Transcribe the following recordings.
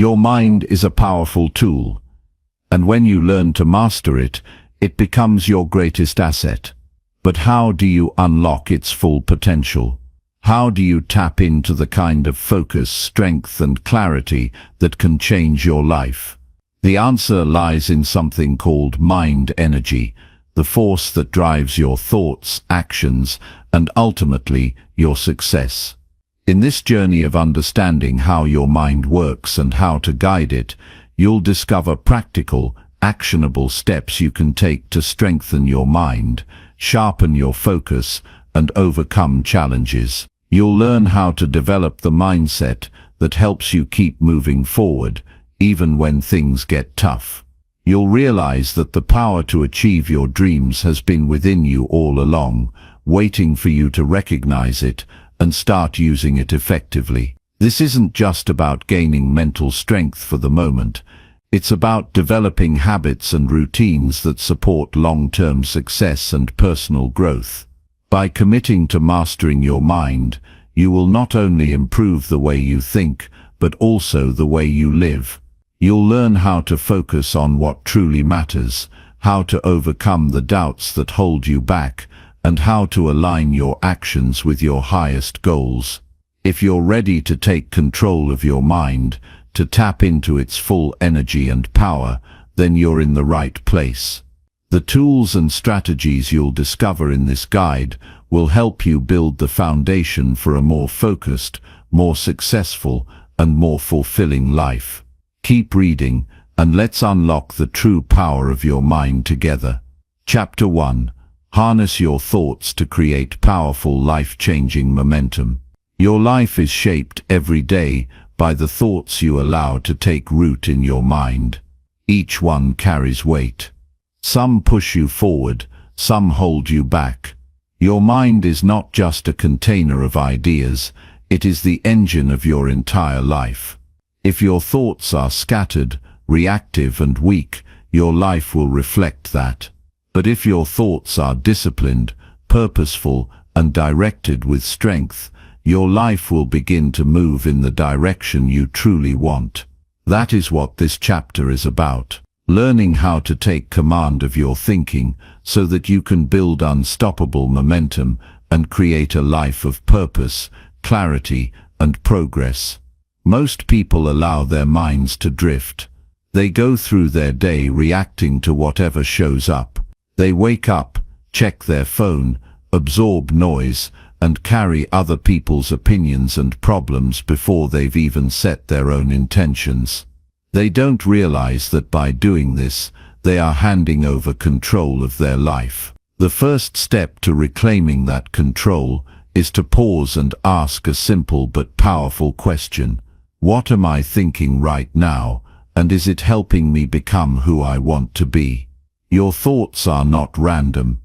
Your mind is a powerful tool, and when you learn to master it, it becomes your greatest asset. But how do you unlock its full potential? How do you tap into the kind of focus, strength, and clarity that can change your life? The answer lies in something called mind energy, the force that drives your thoughts, actions, and ultimately your success. In this journey of understanding how your mind works and how to guide it, you'll discover practical, actionable steps you can take to strengthen your mind, sharpen your focus, and overcome challenges. You'll learn how to develop the mindset that helps you keep moving forward, even when things get tough. You'll realize that the power to achieve your dreams has been within you all along, waiting for you to recognize it and start using it effectively. This isn't just about gaining mental strength for the moment. It's about developing habits and routines that support long-term success and personal growth. By committing to mastering your mind, you will not only improve the way you think, but also the way you live. You'll learn how to focus on what truly matters, how to overcome the doubts that hold you back, and how to align your actions with your highest goals. If you're ready to take control of your mind, to tap into its full energy and power, then you're in the right place. The tools and strategies you'll discover in this guide will help you build the foundation for a more focused, more successful, and more fulfilling life. Keep reading, and let's unlock the true power of your mind together. Chapter 1. Harness your thoughts to create powerful, life-changing momentum. Your life is shaped every day by the thoughts you allow to take root in your mind. Each one carries weight. Some push you forward, some hold you back. Your mind is not just a container of ideas, it is the engine of your entire life. If your thoughts are scattered, reactive, and weak, your life will reflect that. But if your thoughts are disciplined, purposeful, and directed with strength, your life will begin to move in the direction you truly want. That is what this chapter is about. Learning how to take command of your thinking so that you can build unstoppable momentum and create a life of purpose, clarity, and progress. Most people allow their minds to drift. They go through their day reacting to whatever shows up. They wake up, check their phone, absorb noise, and carry other people's opinions and problems before they've even set their own intentions. They don't realize that by doing this, they are handing over control of their life. The first step to reclaiming that control is to pause and ask a simple but powerful question. What am I thinking right now, and is it helping me become who I want to be? Your thoughts are not random.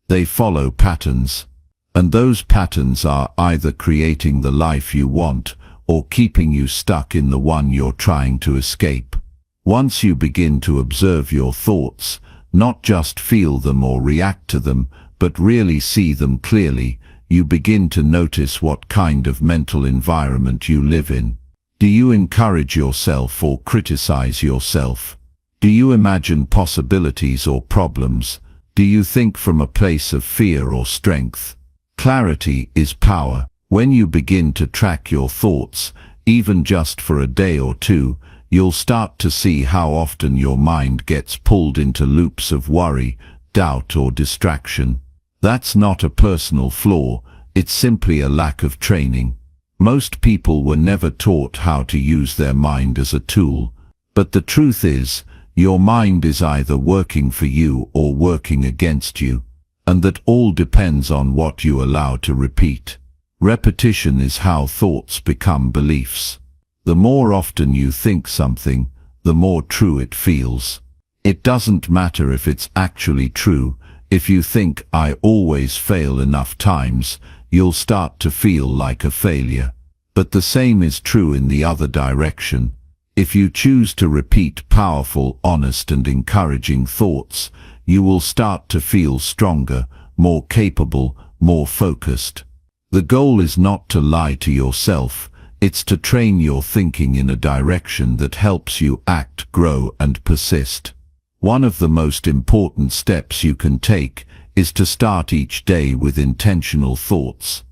They follow patterns. And those patterns are either creating the life you want or keeping you stuck in the one you're trying to escape. Once you begin to observe your thoughts, not just feel them or react to them, but really see them clearly, you begin to notice what kind of mental environment you live in. Do you encourage yourself or criticize yourself? Do you imagine possibilities or problems? Do you think from a place of fear or strength? Clarity is power. When you begin to track your thoughts, even just for a day or two, you'll start to see how often your mind gets pulled into loops of worry, doubt, or distraction. That's not a personal flaw, it's simply a lack of training. Most people were never taught how to use their mind as a tool. But the truth is, your mind is either working for you or working against you, and that all depends on what you allow to repeat. Repetition is how thoughts become beliefs. The more often you think something, the more true it feels. It doesn't matter if it's actually true. If you think, "I always fail enough times," you'll start to feel like a failure. But the same is true in the other direction. If you choose to repeat powerful, honest, and encouraging thoughts, you will start to feel stronger, more capable, more focused. The goal is not to lie to yourself, It's to train your thinking in a direction that helps you act, grow, and persist. One of the most important steps you can take is to start each day with intentional thoughts.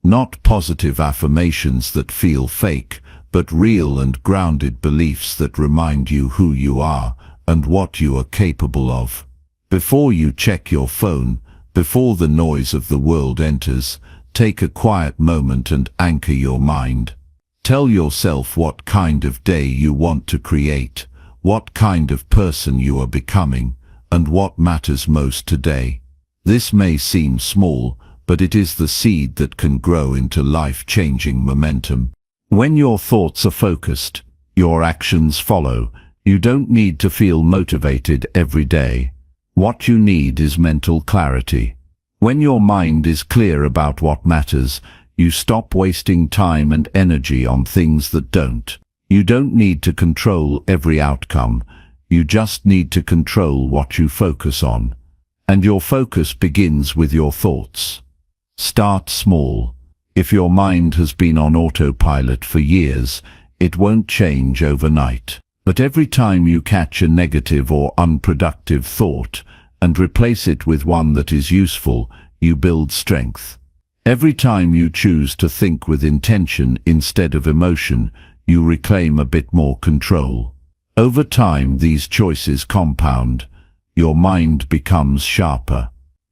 Not positive affirmations that feel fake, but real and grounded beliefs that remind you who you are and what you are capable of. Before you check your phone, before the noise of the world enters, take a quiet moment and anchor your mind. Tell yourself what kind of day you want to create, what kind of person you are becoming, and what matters most today. This may seem small, but it is the seed that can grow into life-changing momentum. When your thoughts are focused, your actions follow. You don't need to feel motivated every day. What you need is mental clarity. When your mind is clear about what matters, you stop wasting time and energy on things that don't. You don't need to control every outcome. You just need to control what you focus on. And your focus begins with your thoughts. Start small. If your mind has been on autopilot for years, it won't change overnight. But every time you catch a negative or unproductive thought and replace it with one that is useful, you build strength. Every time you choose to think with intention instead of emotion, you reclaim a bit more control. Over time, these choices compound. Your mind becomes sharper.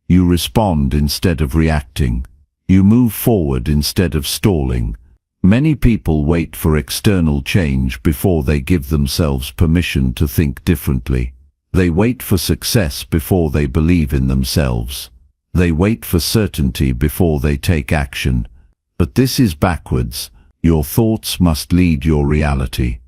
You respond instead of reacting. You move forward instead of stalling. Many people wait for external change before they give themselves permission to think differently. They wait for success before they believe in themselves. They wait for certainty before they take action. But this is backwards. Your thoughts must lead your reality,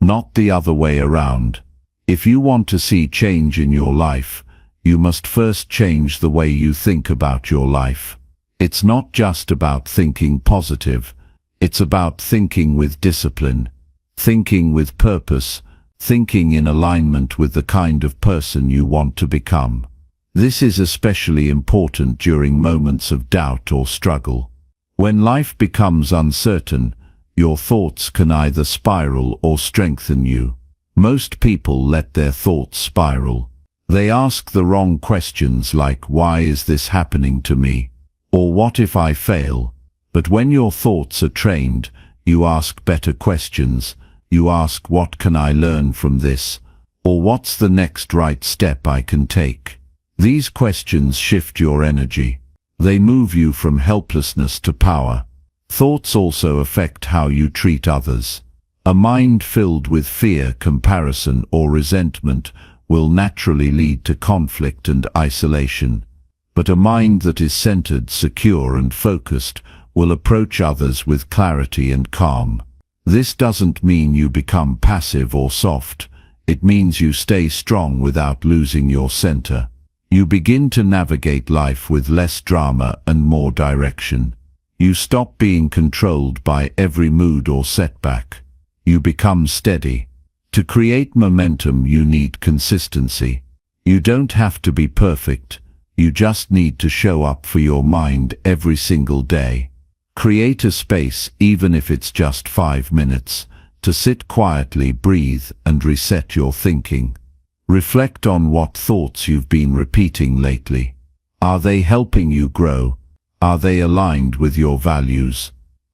not the other way around. If you want to see change in your life, you must first change the way you think about your life. It's not just about thinking positive. It's about thinking with discipline, thinking with purpose, thinking in alignment with the kind of person you want to become. This is especially important during moments of doubt or struggle. When life becomes uncertain, your thoughts can either spiral or strengthen you. Most people let their thoughts spiral. They ask the wrong questions like, why is this happening to me? Or what if I fail? But when your thoughts are trained, you ask better questions. You ask, what can I learn from this? Or what's the next right step I can take? These questions shift your energy. They move you from helplessness to power. Thoughts also affect how you treat others. A mind filled with fear, comparison, or resentment will naturally lead to conflict and isolation. But a mind that is centered, secure, and focused will approach others with clarity and calm. This doesn't mean you become passive or soft. It means you stay strong without losing your center. You begin to navigate life with less drama and more direction. You stop being controlled by every mood or setback. You become steady. To create momentum, you need consistency. You don't have to be perfect. You just need to show up for your mind every single day. Create a space, even if it's just 5 minutes, to sit quietly, breathe, and reset your thinking. Reflect on what thoughts you've been repeating lately. Are they helping you grow? Are they aligned with your values?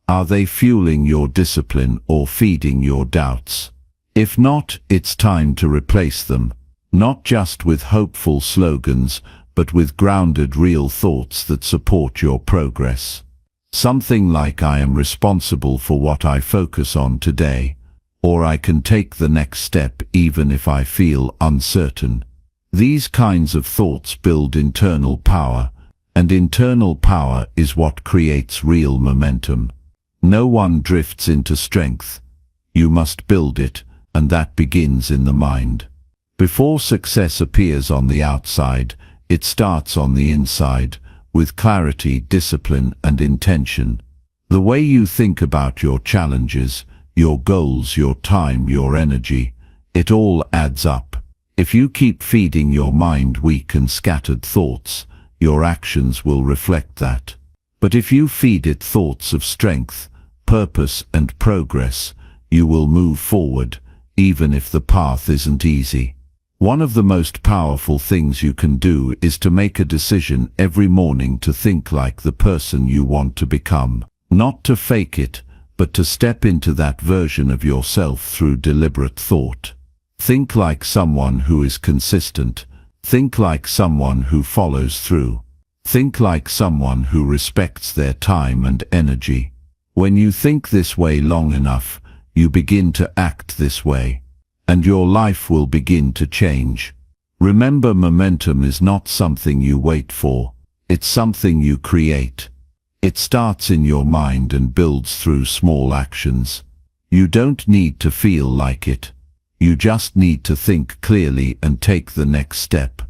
Are they fueling your discipline or feeding your doubts? If not, it's time to replace them, not just with hopeful slogans, but with grounded, real thoughts that support your progress. Something like, I am responsible for what I focus on today, or I can take the next step even if I feel uncertain. These kinds of thoughts build internal power, and internal power is what creates real momentum. No one drifts into strength. You must build it, and that begins in the mind. Before success appears on the outside, it starts on the inside, with clarity, discipline, and intention. The way you think about your challenges, your goals, your time, your energy, it all adds up. If you keep feeding your mind weak and scattered thoughts, your actions will reflect that. But if you feed it thoughts of strength, purpose and progress, you will move forward, even if the path isn't easy. One of the most powerful things you can do is to make a decision every morning to think like the person you want to become. Not to fake it, but to step into that version of yourself through deliberate thought. Think like someone who is consistent. Think like someone who follows through. Think like someone who respects their time and energy. When you think this way long enough, you begin to act this way, and your life will begin to change. Remember, momentum is not something you wait for. It's something you create. It starts in your mind and builds through small actions. You don't need to feel like it. You just need to think clearly and take the next step.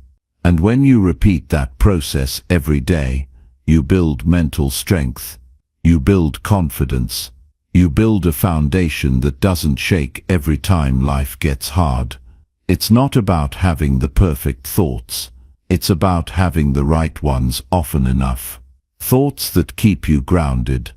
And when you repeat that process every day, you build mental strength. You build confidence. You build a foundation that doesn't shake every time life gets hard. It's not about having the perfect thoughts. It's about having the right ones often enough. Thoughts that keep you grounded.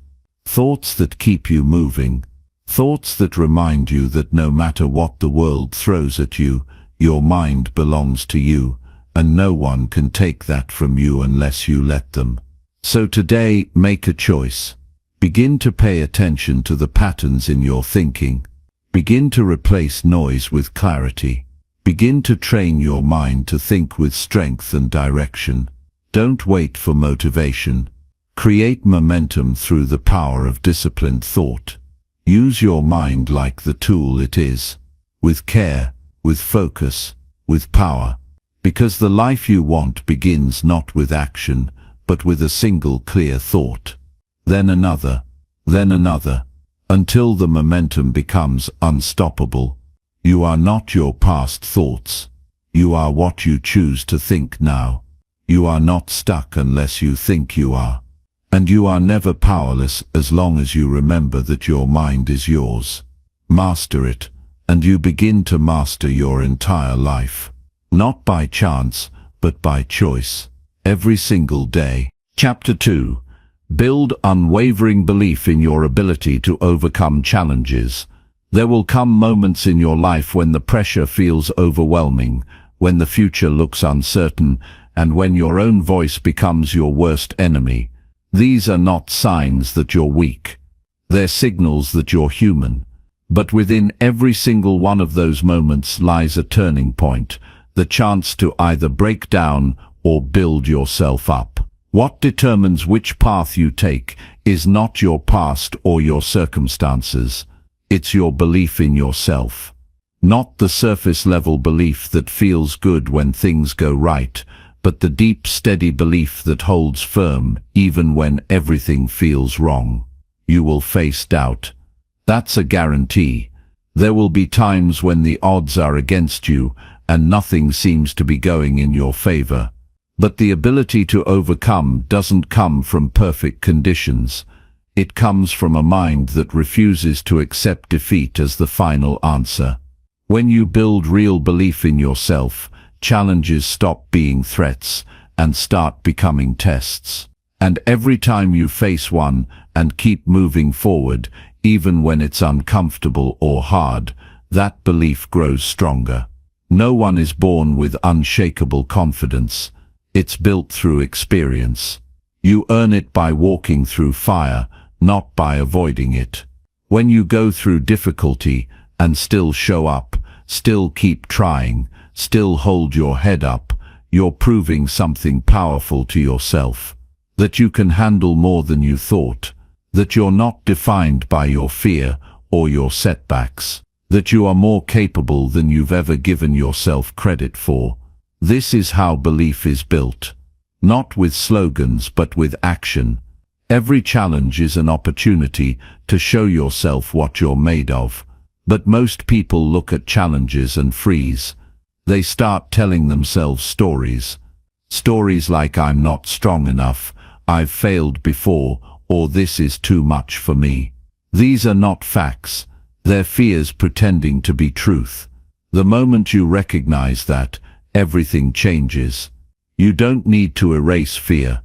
Thoughts that keep you moving. Thoughts that remind you that no matter what the world throws at you, your mind belongs to you, and no one can take that from you unless you let them. So today, make a choice. Begin to pay attention to the patterns in your thinking. Begin to replace noise with clarity. Begin to train your mind to think with strength and direction. Don't wait for motivation. Create momentum through the power of disciplined thought. Use your mind like the tool it is, with care, with focus, with power. Because the life you want begins not with action, but with a single clear thought. Then another, until the momentum becomes unstoppable. You are not your past thoughts. You are what you choose to think now. You are not stuck unless you think you are. And you are never powerless as long as you remember that your mind is yours. Master it, and you begin to master your entire life. Not by chance, but by choice. Every single day. Chapter 2. Build unwavering belief in your ability to overcome challenges. There will come moments in your life when the pressure feels overwhelming, when the future looks uncertain, and when your own voice becomes your worst enemy. These are not signs that you're weak. They're signals that you're human. But within every single one of those moments lies a turning point, the chance to either break down or build yourself up. What determines which path you take is not your past or your circumstances. It's your belief in yourself. Not the surface-level belief that feels good when things go right, but the deep, steady belief that holds firm even when everything feels wrong. You will face doubt. That's a guarantee. There will be times when the odds are against you and nothing seems to be going in your favor. But the ability to overcome doesn't come from perfect conditions. It comes from a mind that refuses to accept defeat as the final answer. When you build real belief in yourself, challenges stop being threats and start becoming tests. And every time you face one and keep moving forward, even when it's uncomfortable or hard, that belief grows stronger. No one is born with unshakable confidence. It's built through experience. You earn it by walking through fire, not by avoiding it. When you go through difficulty and still show up, still keep trying, still hold your head up, you're proving something powerful to yourself. That you can handle more than you thought. That you're not defined by your fear or your setbacks. That you are more capable than you've ever given yourself credit for. This is how belief is built. Not with slogans but with action. Every challenge is an opportunity to show yourself what you're made of. But most people look at challenges and freeze. They start telling themselves stories. Stories like I'm not strong enough, I've failed before, or this is too much for me. These are not facts. They're fears pretending to be truth. The moment you recognize that, everything changes. You don't need to erase fear.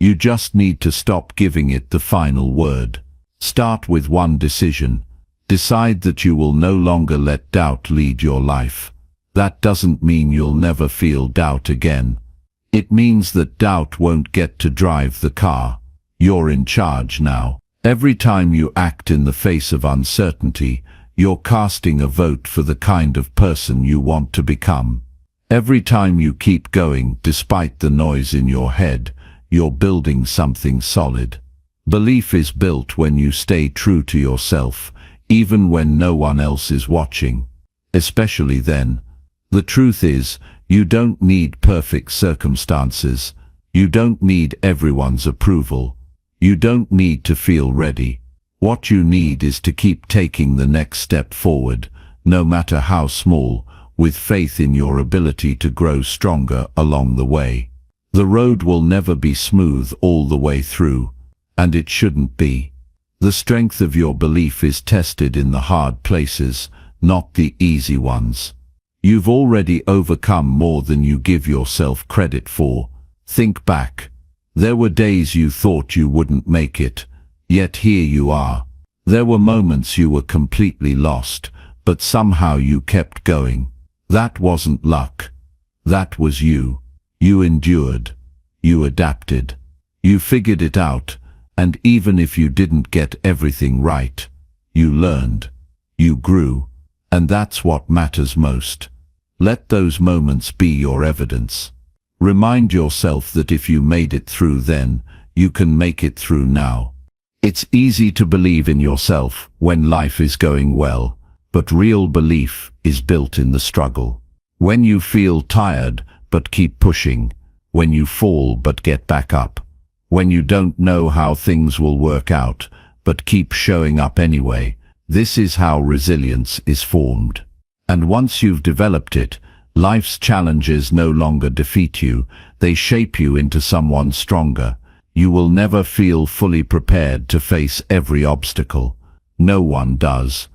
You just need to stop giving it the final word. Start with one decision. Decide that you will no longer let doubt lead your life. That doesn't mean you'll never feel doubt again. It means that doubt won't get to drive the car. You're in charge now. Every time you act in the face of uncertainty, you're casting a vote for the kind of person you want to become. Every time you keep going despite the noise in your head, you're building something solid. Belief is built when you stay true to yourself, even when no one else is watching. Especially then. The truth is, you don't need perfect circumstances. You don't need everyone's approval. You don't need to feel ready. What you need is to keep taking the next step forward, no matter how small, with faith in your ability to grow stronger along the way. The road will never be smooth all the way through, and it shouldn't be. The strength of your belief is tested in the hard places, not the easy ones. You've already overcome more than you give yourself credit for. Think back. There were days you thought you wouldn't make it, yet here you are. There were moments you were completely lost, but somehow you kept going. That wasn't luck. That was you. You endured. You adapted. You figured it out, and even if you didn't get everything right, you learned. You grew, and that's what matters most. Let those moments be your evidence. Remind yourself that if you made it through then, you can make it through now. It's easy to believe in yourself when life is going well, but real belief is built in the struggle. When you feel tired but keep pushing, when you fall but get back up, when you don't know how things will work out but keep showing up anyway, this is how resilience is formed. And once you've developed it, life's challenges no longer defeat you, they shape you into someone stronger. You will never feel fully prepared to face every obstacle. No one does.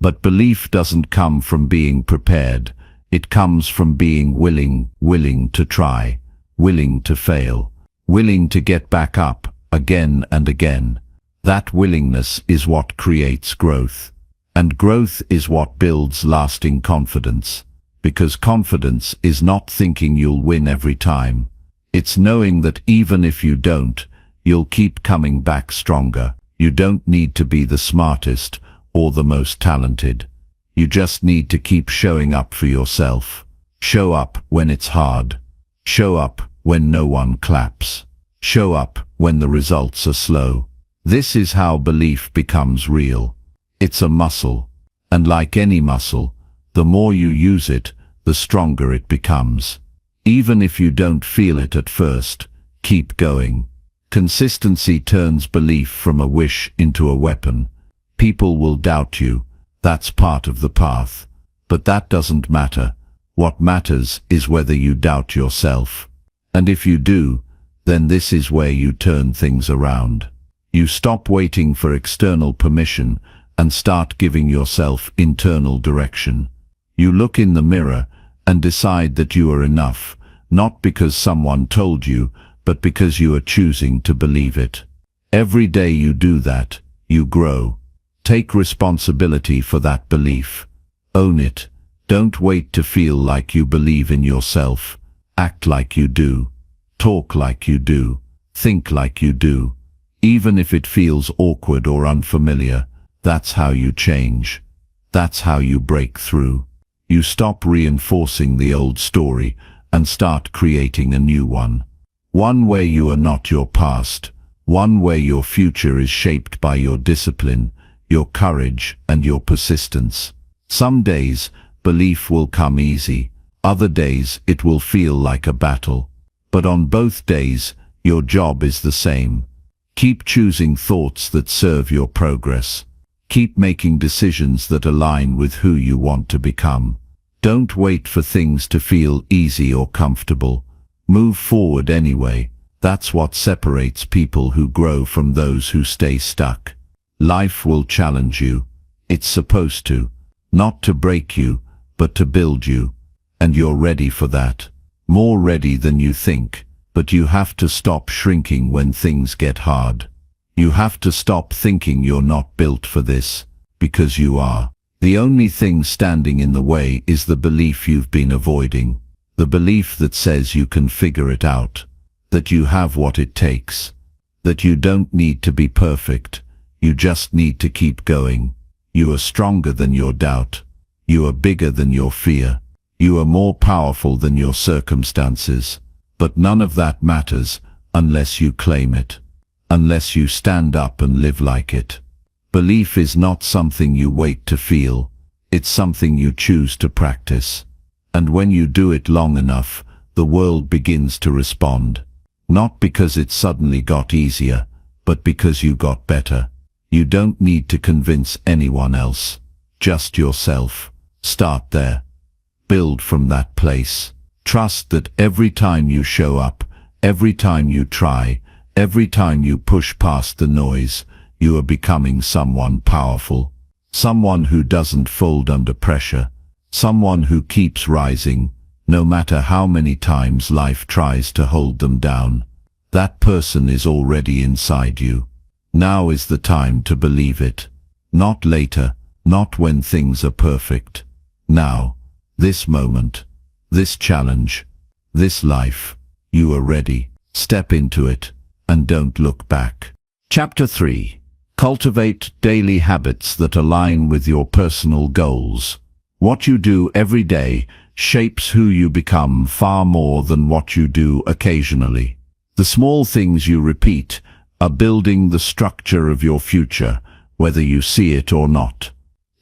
But belief doesn't come from being prepared. It comes from being willing to try, willing to fail, willing to get back up again and again. That willingness is what creates growth. And growth is what builds lasting confidence. Because confidence is not thinking you'll win every time. It's knowing that even if you don't, you'll keep coming back stronger. You don't need to be the smartest or the most talented. You just need to keep showing up for yourself. Show up when it's hard. Show up when no one claps. Show up when the results are slow. This is how belief becomes real. It's a muscle, and like any muscle, the more you use it, the stronger it becomes. Even if you don't feel it at first, keep going. Consistency turns belief from a wish into a weapon. People will doubt you. That's part of the path. But that doesn't matter. What matters is whether you doubt yourself. And if you do, then this is where you turn things around. You stop waiting for external permission and start giving yourself internal direction. You look in the mirror and decide that you are enough, not because someone told you, but because you are choosing to believe it. Every day you do that, you grow. Take responsibility for that belief. Own it. Don't wait to feel like you believe in yourself. Act like you do. Talk like you do. Think like you do. Even if it feels awkward or unfamiliar, that's how you change. That's how you break through. You stop reinforcing the old story and start creating a new one. One where you are not your past. One where your future is shaped by your discipline, your courage, and your persistence. Some days, belief will come easy. Other days, it will feel like a battle. But on both days, your job is the same. Keep choosing thoughts that serve your progress. Keep making decisions that align with who you want to become. Don't wait for things to feel easy or comfortable. Move forward anyway. That's what separates people who grow from those who stay stuck. Life will challenge you. It's supposed to. Not to break you, but to build you. And you're ready for that. More ready than you think. But you have to stop shrinking when things get hard. You have to stop thinking you're not built for this, because you are. The only thing standing in the way is the belief you've been avoiding, the belief that says you can figure it out, that you have what it takes, that you don't need to be perfect, you just need to keep going. You are stronger than your doubt. You are bigger than your fear. You are more powerful than your circumstances. But none of that matters unless you claim it, unless you stand up and live like it. Belief is not something you wait to feel. It's something you choose to practice. And when you do it long enough, the world begins to respond. Not because it suddenly got easier, but because you got better. You don't need to convince anyone else, just yourself. Start there. Build from that place. Trust that every time you show up, every time you try, every time you push past the noise, you are becoming someone powerful. Someone who doesn't fold under pressure. Someone who keeps rising, no matter how many times life tries to hold them down. That person is already inside you. Now is the time to believe it. Not later, not when things are perfect. Now, this moment, this challenge, this life, you are ready. Step into it, and don't look back. Chapter 3. Cultivate daily habits that align with your personal goals. What you do every day shapes who you become far more than what you do occasionally. The small things you repeat are building the structure of your future, whether you see it or not.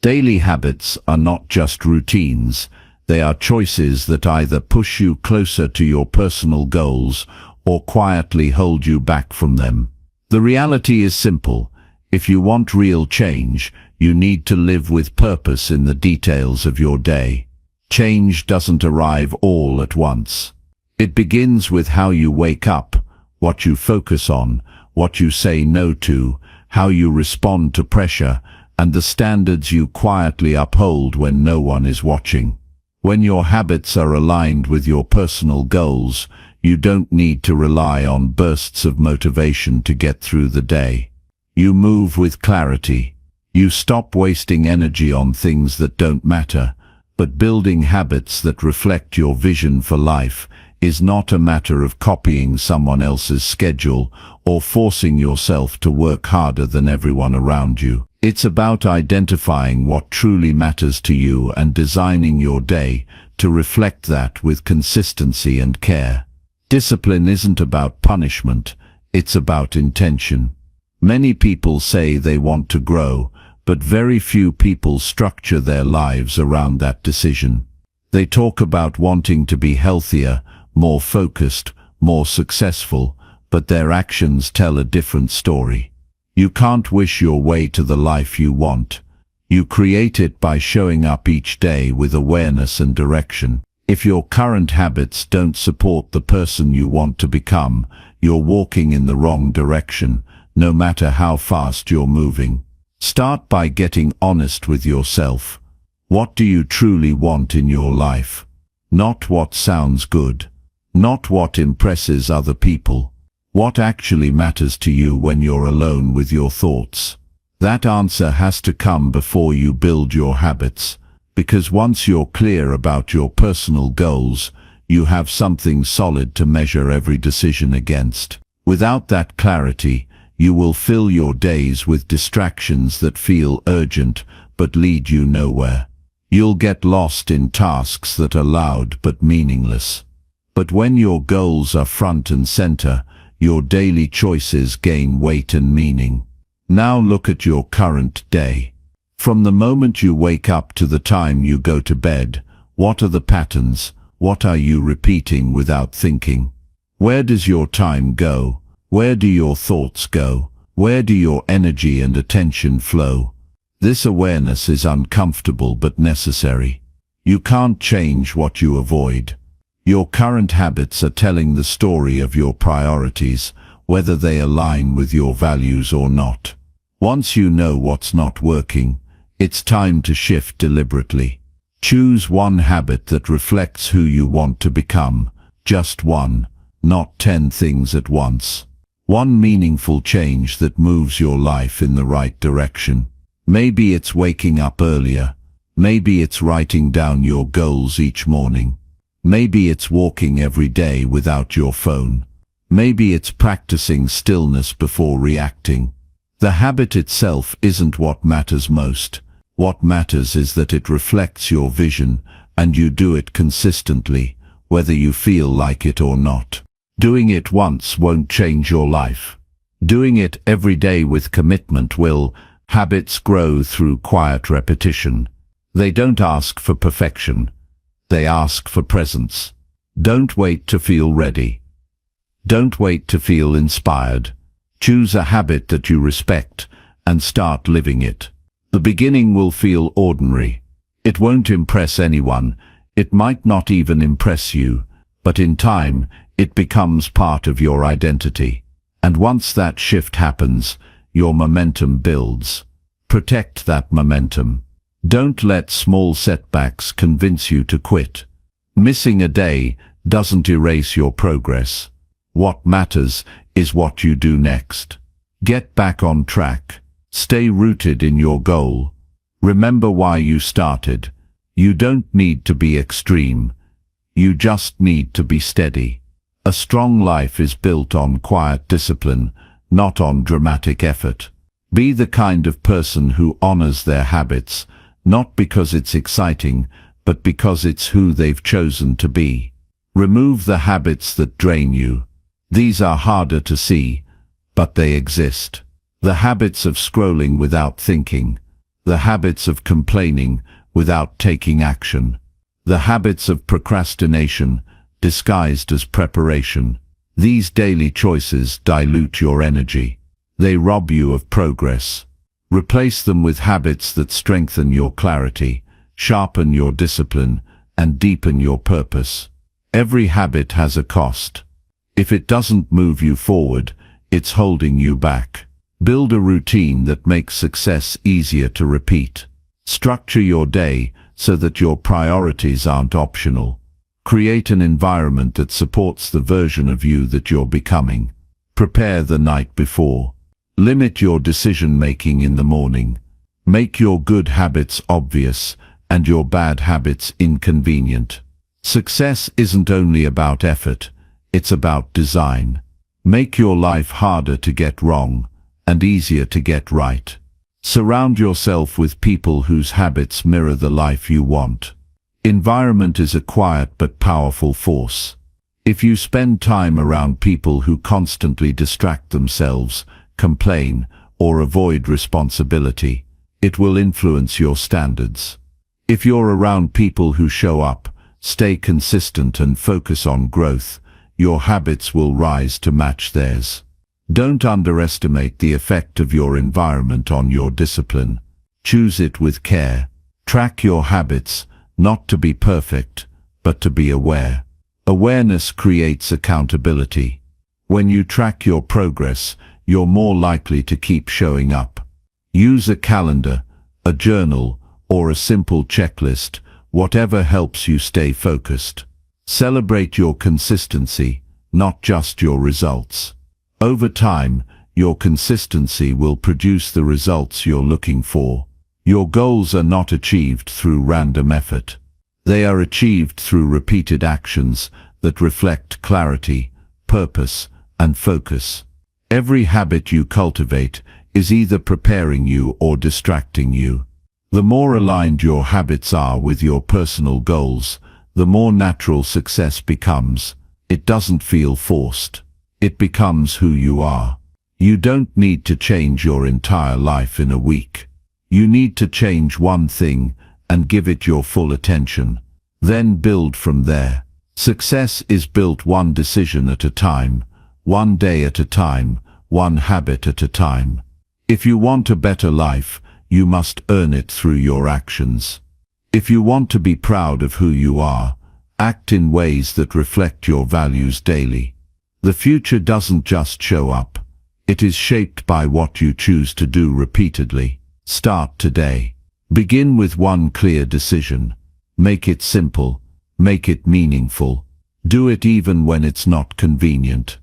Daily habits are not just routines, they are choices that either push you closer to your personal goals or quietly hold you back from them. The reality is simple. If you want real change, you need to live with purpose in the details of your day. Change doesn't arrive all at once. It begins with how you wake up, what you focus on, what you say no to, how you respond to pressure, and the standards you quietly uphold when no one is watching. When your habits are aligned with your personal goals, you don't need to rely on bursts of motivation to get through the day. You move with clarity. You stop wasting energy on things that don't matter, but building habits that reflect your vision for life is not a matter of copying someone else's schedule or forcing yourself to work harder than everyone around you. It's about identifying what truly matters to you and designing your day to reflect that with consistency and care. Discipline isn't about punishment, it's about intention. Many people say they want to grow, but very few people structure their lives around that decision. They talk about wanting to be healthier, more focused, more successful, but their actions tell a different story. You can't wish your way to the life you want. You create it by showing up each day with awareness and direction. If your current habits don't support the person you want to become, you're walking in the wrong direction, no matter how fast you're moving. Start by getting honest with yourself. What do you truly want in your life? Not what sounds good. Not what impresses other people. What actually matters to you when you're alone with your thoughts? That answer has to come before you build your habits, because once you're clear about your personal goals, you have something solid to measure every decision against. Without that clarity, you will fill your days with distractions that feel urgent but lead you nowhere. You'll get lost in tasks that are loud but meaningless. But when your goals are front and center, your daily choices gain weight and meaning. Now look at your current day. From the moment you wake up to the time you go to bed, what are the patterns? What are you repeating without thinking? Where does your time go? Where do your thoughts go? Where do your energy and attention flow? This awareness is uncomfortable but necessary. You can't change what you avoid. Your current habits are telling the story of your priorities, whether they align with your values or not. Once you know what's not working, it's time to shift deliberately. Choose one habit that reflects who you want to become. Just one, not 10 things at once. One meaningful change that moves your life in the right direction. Maybe it's waking up earlier. Maybe it's writing down your goals each morning. Maybe it's walking every day without your phone. Maybe it's practicing stillness before reacting. The habit itself isn't what matters most. What matters is that it reflects your vision, and you do it consistently, whether you feel like it or not. Doing it once won't change your life. Doing it every day with commitment will. Habits grow through quiet repetition. They don't ask for perfection. They ask for presence. Don't wait to feel ready. Don't wait to feel inspired. Choose a habit that you respect and start living it. The beginning will feel ordinary. It won't impress anyone. It might not even impress you, but in time, it becomes part of your identity. And once that shift happens, your momentum builds. Protect that momentum. Don't let small setbacks convince you to quit. Missing a day doesn't erase your progress. What matters is what you do next. Get back on track. Stay rooted in your goal. Remember why you started. You don't need to be extreme. You just need to be steady. A strong life is built on quiet discipline, not on dramatic effort. Be the kind of person who honors their habits, not because it's exciting, but because it's who they've chosen to be. Remove the habits that drain you. These are harder to see, but they exist. The habits of scrolling without thinking. The habits of complaining without taking action. The habits of procrastination disguised as preparation. These daily choices dilute your energy. They rob you of progress. Replace them with habits that strengthen your clarity, sharpen your discipline, and deepen your purpose. Every habit has a cost. If it doesn't move you forward, it's holding you back. Build a routine that makes success easier to repeat. Structure your day so that your priorities aren't optional. Create an environment that supports the version of you that you're becoming. Prepare the night before. Limit your decision-making in the morning. Make your good habits obvious and your bad habits inconvenient. Success isn't only about effort, it's about design. Make your life harder to get wrong and easier to get right. Surround yourself with people whose habits mirror the life you want. Environment is a quiet but powerful force. If you spend time around people who constantly distract themselves, complain, or avoid responsibility, it will influence your standards. If you're around people who show up, stay consistent and focus on growth, your habits will rise to match theirs. Don't underestimate the effect of your environment on your discipline. Choose it with care. Track your habits, not to be perfect, but to be aware. Awareness creates accountability. When you track your progress, you're more likely to keep showing up. Use a calendar, a journal, or a simple checklist, whatever helps you stay focused. Celebrate your consistency, not just your results. Over time, your consistency will produce the results you're looking for. Your goals are not achieved through random effort. They are achieved through repeated actions that reflect clarity, purpose, and focus. Every habit you cultivate is either preparing you or distracting you. The more aligned your habits are with your personal goals, the more natural success becomes. It doesn't feel forced. It becomes who you are. You don't need to change your entire life in a week. You need to change one thing and give it your full attention. Then build from there. Success is built one decision at a time, one day at a time, one habit at a time. If you want a better life, you must earn it through your actions. If you want to be proud of who you are, act in ways that reflect your values daily. The future doesn't just show up. It is shaped by what you choose to do repeatedly. Start today. Begin with one clear decision. Make it simple. Make it meaningful. Do it even when it's not convenient.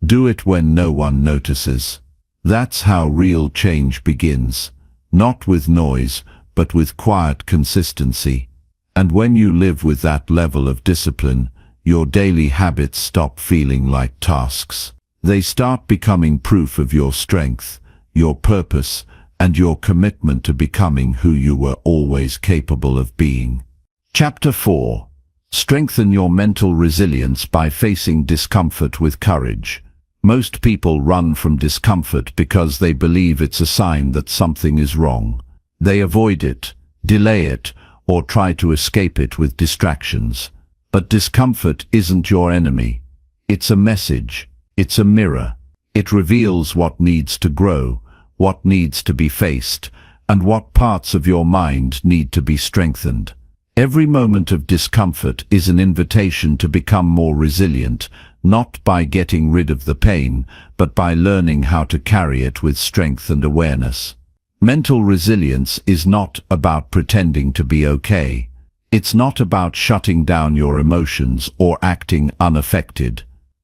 Do it when no one notices. That's how real change begins, not with noise, but with quiet consistency. And when you live with that level of discipline, your daily habits stop feeling like tasks. They start becoming proof of your strength, your purpose, and your commitment to becoming who you were always capable of being. Chapter 4. Strengthen your mental resilience by facing discomfort with courage. Most people run from discomfort because they believe it's a sign that something is wrong. They avoid it, delay it, or try to escape it with distractions. But discomfort isn't your enemy. It's a message. It's a mirror. It reveals what needs to grow, what needs to be faced, and what parts of your mind need to be strengthened. Every moment of discomfort is an invitation to become more resilient, not by getting rid of the pain, but by learning how to carry it with strength and awareness. Mental resilience is not about pretending to be okay. It's not about shutting down your emotions or acting unaffected.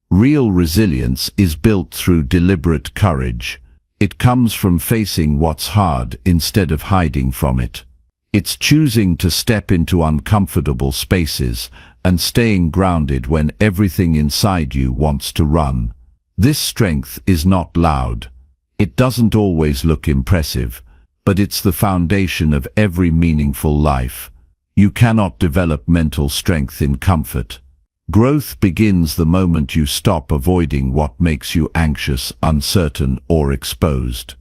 Real resilience is built through deliberate courage. It comes from facing what's hard instead of hiding from it. It's choosing to step into uncomfortable spaces and staying grounded when everything inside you wants to run. This strength is not loud. It doesn't always look impressive, but it's the foundation of every meaningful life. You cannot develop mental strength in comfort. Growth begins the moment you stop avoiding what makes you anxious, uncertain, or exposed.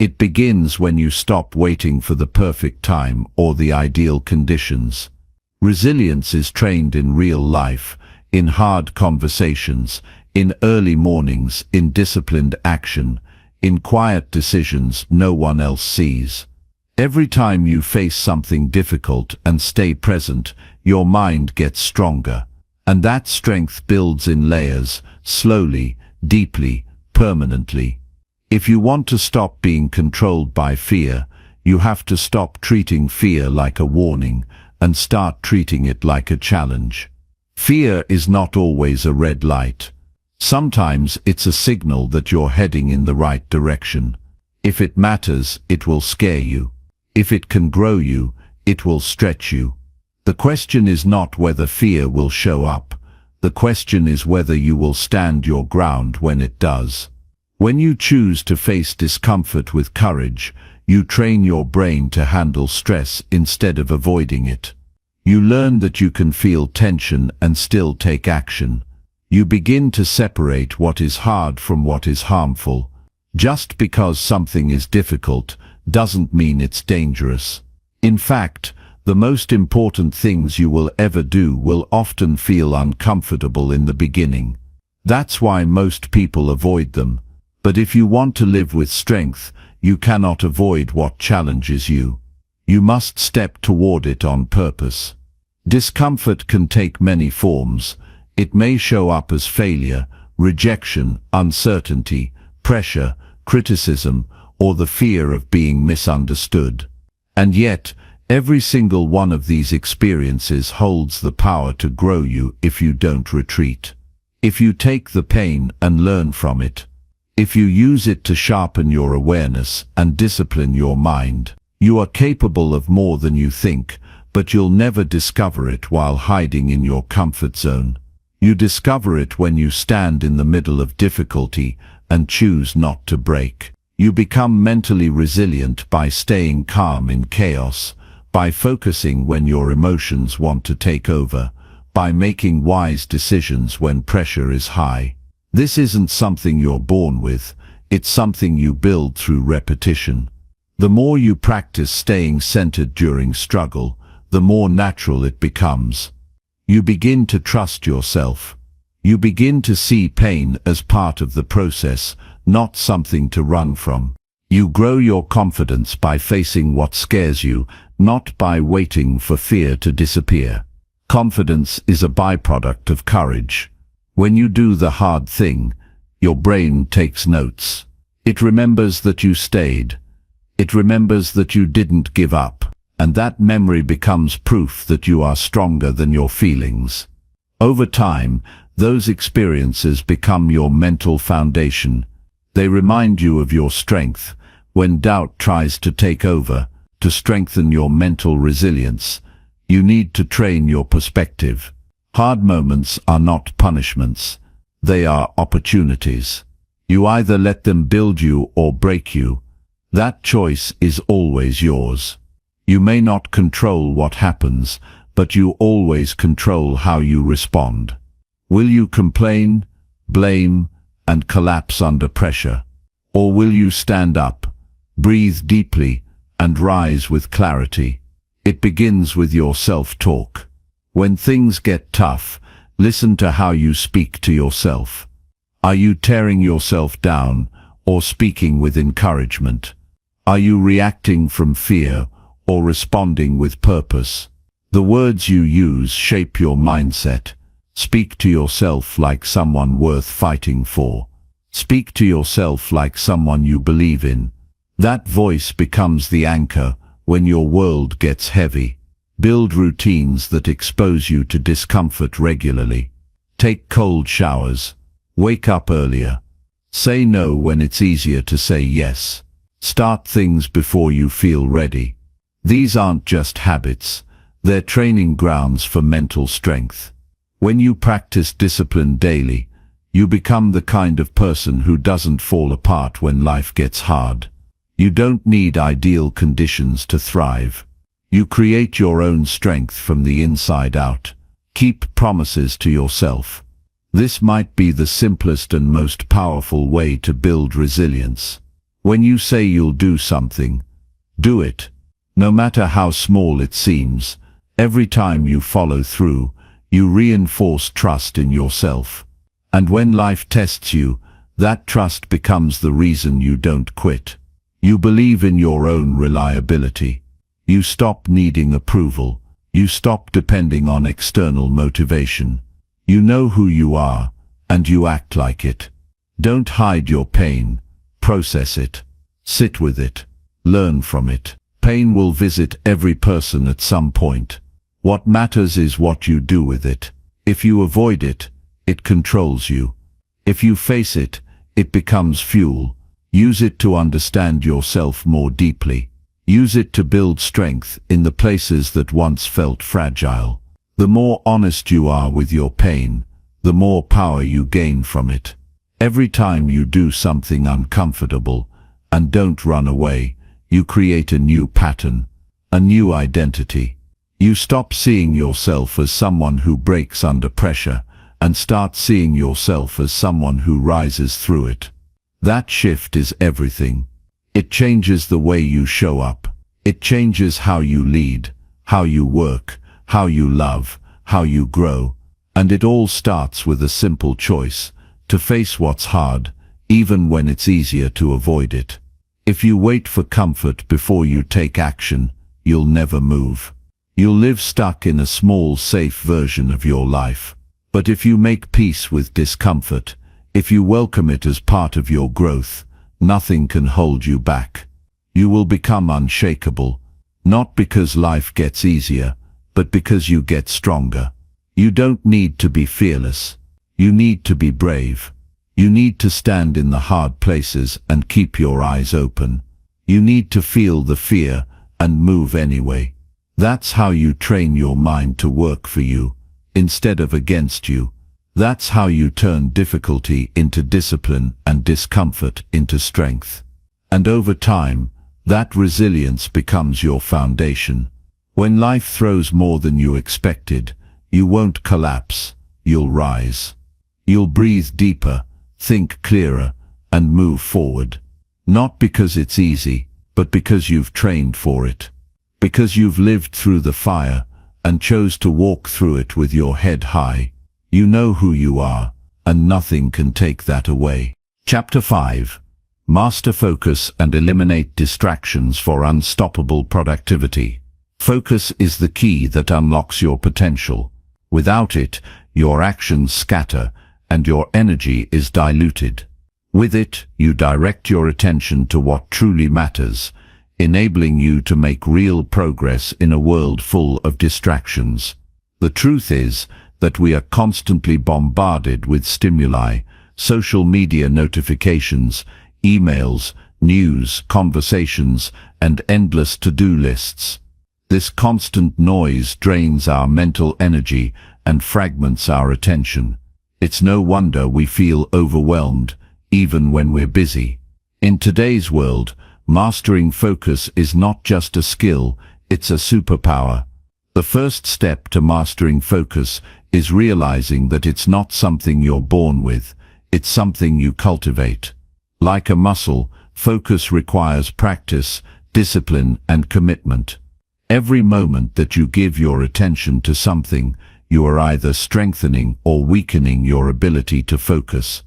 It begins when you stop waiting for the perfect time or the ideal conditions. Resilience is trained in real life, in hard conversations, in early mornings, in disciplined action, in quiet decisions no one else sees. Every time you face something difficult and stay present, your mind gets stronger. And that strength builds in layers, slowly, deeply, permanently. If you want to stop being controlled by fear, you have to stop treating fear like a warning and start treating it like a challenge. Fear is not always a red light. Sometimes it's a signal that you're heading in the right direction. If it matters, it will scare you. If it can grow you, it will stretch you. The question is not whether fear will show up. The question is whether you will stand your ground when it does. When you choose to face discomfort with courage, you train your brain to handle stress instead of avoiding it. You learn that you can feel tension and still take action. You begin to separate what is hard from what is harmful. Just because something is difficult doesn't mean it's dangerous. In fact, the most important things you will ever do will often feel uncomfortable in the beginning. That's why most people avoid them. But if you want to live with strength, you cannot avoid what challenges you. You must step toward it on purpose. Discomfort can take many forms. It may show up as failure, rejection, uncertainty, pressure, criticism, or the fear of being misunderstood. And yet, every single one of these experiences holds the power to grow you if you don't retreat. If you take the pain and learn from it. If you use it to sharpen your awareness and discipline your mind. You are capable of more than you think, but you'll never discover it while hiding in your comfort zone. You discover it when you stand in the middle of difficulty and choose not to break. You become mentally resilient by staying calm in chaos, by focusing when your emotions want to take over, by making wise decisions when pressure is high. This isn't something you're born with, it's something you build through repetition. The more you practice staying centered during struggle, the more natural it becomes. You begin to trust yourself. You begin to see pain as part of the process, not something to run from. You grow your confidence by facing what scares you, not by waiting for fear to disappear. Confidence is a byproduct of courage. When you do the hard thing, your brain takes notes. It remembers that you stayed. It remembers that you didn't give up, and that memory becomes proof that you are stronger than your feelings. Over time, those experiences become your mental foundation. They remind you of your strength when doubt tries to take over. To strengthen your mental resilience, you need to train your perspective. Hard moments are not punishments. They are opportunities. You either let them build you or break you. That choice is always yours. You may not control what happens, but you always control how you respond. Will you complain, blame, and collapse under pressure? Or will you stand up, breathe deeply, and rise with clarity? It begins with your self-talk. When things get tough, listen to how you speak to yourself. Are you tearing yourself down or speaking with encouragement? Are you reacting from fear or responding with purpose? The words you use shape your mindset. Speak to yourself like someone worth fighting for. Speak to yourself like someone you believe in. That voice becomes the anchor when your world gets heavy. Build routines that expose you to discomfort regularly. Take cold showers. Wake up earlier. Say no when it's easier to say yes. Start things before you feel ready. These aren't just habits. They're training grounds for mental strength. When you practice discipline daily, you become the kind of person who doesn't fall apart when life gets hard. You don't need ideal conditions to thrive. You create your own strength from the inside out. Keep promises to yourself. This might be the simplest and most powerful way to build resilience. When you say you'll do something, do it. No matter how small it seems, every time you follow through, you reinforce trust in yourself. And when life tests you, that trust becomes the reason you don't quit. You believe in your own reliability. You stop needing approval. You stop depending on external motivation. You know who you are, and you act like it. Don't hide your pain. Process it. Sit with it. Learn from it. Pain will visit every person at some point. What matters is what you do with it. If you avoid it, it controls you. If you face it, it becomes fuel. Use it to understand yourself more deeply. Use it to build strength in the places that once felt fragile. The more honest you are with your pain, the more power you gain from it. Every time you do something uncomfortable, and don't run away, you create a new pattern, a new identity. You stop seeing yourself as someone who breaks under pressure, and start seeing yourself as someone who rises through it. That shift is everything. It changes the way you show up. It changes how you lead, how you work, how you love, how you grow. And it all starts with a simple choice, to face what's hard, even when it's easier to avoid it. If you wait for comfort before you take action, you'll never move. You'll live stuck in a small, safe version of your life. But if you make peace with discomfort, if you welcome it as part of your growth, nothing can hold you back. You will become unshakable, not because life gets easier, but because you get stronger. You don't need to be fearless. You need to be brave. You need to stand in the hard places and keep your eyes open. You need to feel the fear and move anyway. That's how you train your mind to work for you, instead of against you. That's how you turn difficulty into discipline and discomfort into strength. And over time, that resilience becomes your foundation. When life throws more than you expected, you won't collapse, you'll rise. You'll breathe deeper, think clearer, and move forward. Not because it's easy, but because you've trained for it. Because you've lived through the fire and chose to walk through it with your head high. You know who you are, and nothing can take that away. Chapter 5. Master focus and eliminate distractions for unstoppable productivity. Focus is the key that unlocks your potential. Without it, your actions scatter and your energy is diluted. With it, you direct your attention to what truly matters, enabling you to make real progress in a world full of distractions. The truth is that we are constantly bombarded with stimuli, social media notifications, emails, news, conversations, and endless to-do lists. This constant noise drains our mental energy and fragments our attention. It's no wonder we feel overwhelmed, even when we're busy. In today's world, mastering focus is not just a skill, it's a superpower. The first step to mastering focus is realizing that it's not something you're born with, it's something you cultivate. Like a muscle, focus requires practice, discipline, and commitment. Every moment that you give your attention to something, you are either strengthening or weakening your ability to focus.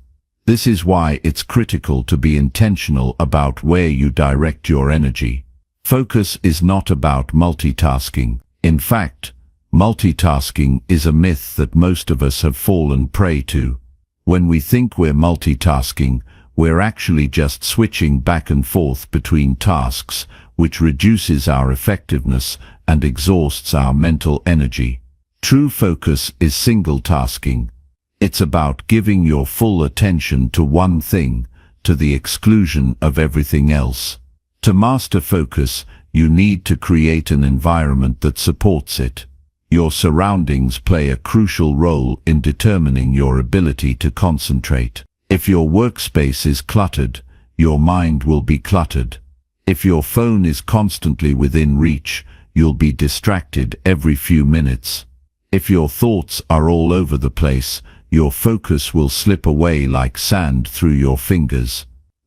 This is why it's critical to be intentional about where you direct your energy. Focus is not about multitasking. In fact, multitasking is a myth that most of us have fallen prey to. When we think we're multitasking, we're actually just switching back and forth between tasks, which reduces our effectiveness and exhausts our mental energy. True focus is single tasking. It's about giving your full attention to one thing, to the exclusion of everything else. To master focus, you need to create an environment that supports it. Your surroundings play a crucial role in determining your ability to concentrate. If your workspace is cluttered, your mind will be cluttered. If your phone is constantly within reach, you'll be distracted every few minutes. If your thoughts are all over the place, your focus will slip away like sand through your fingers.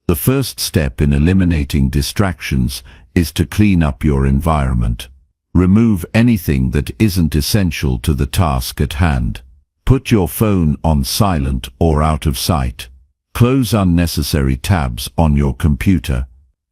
The first step in eliminating distractions is to clean up your environment. Remove anything that isn't essential to the task at hand. Put your phone on silent or out of sight. Close unnecessary tabs on your computer.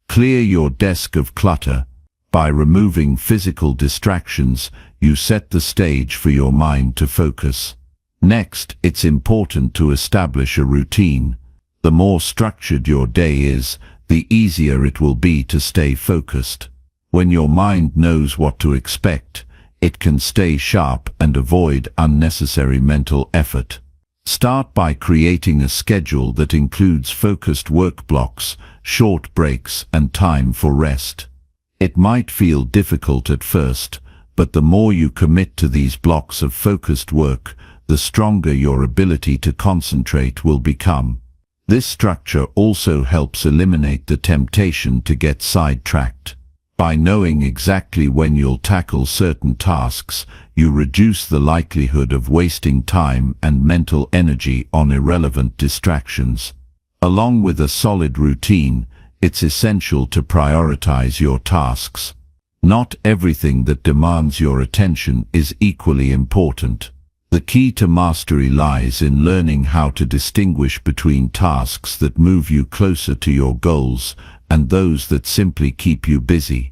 Clear your desk of clutter. By removing physical distractions, you set the stage for your mind to focus. Next, it's important to establish a routine. The more structured your day is, the easier it will be to stay focused. When your mind knows what to expect, it can stay sharp and avoid unnecessary mental effort. Start by creating a schedule that includes focused work blocks, short breaks, and time for rest. It might feel difficult at first, but the more you commit to these blocks of focused work, the stronger your ability to concentrate will become. This structure also helps eliminate the temptation to get sidetracked. By knowing exactly when you'll tackle certain tasks, you reduce the likelihood of wasting time and mental energy on irrelevant distractions. Along with a solid routine, it's essential to prioritize your tasks. Not everything that demands your attention is equally important. The key to mastery lies in learning how to distinguish between tasks that move you closer to your goals and those that simply keep you busy.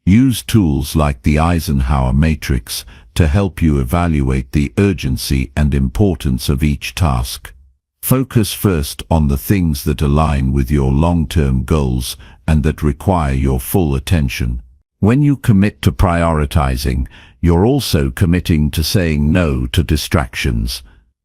Use tools like the Eisenhower matrix to help you evaluate the urgency and importance of each task. Focus first on the things that align with your long-term goals and that require your full attention. When you commit to prioritizing, you're also committing to saying no to distractions.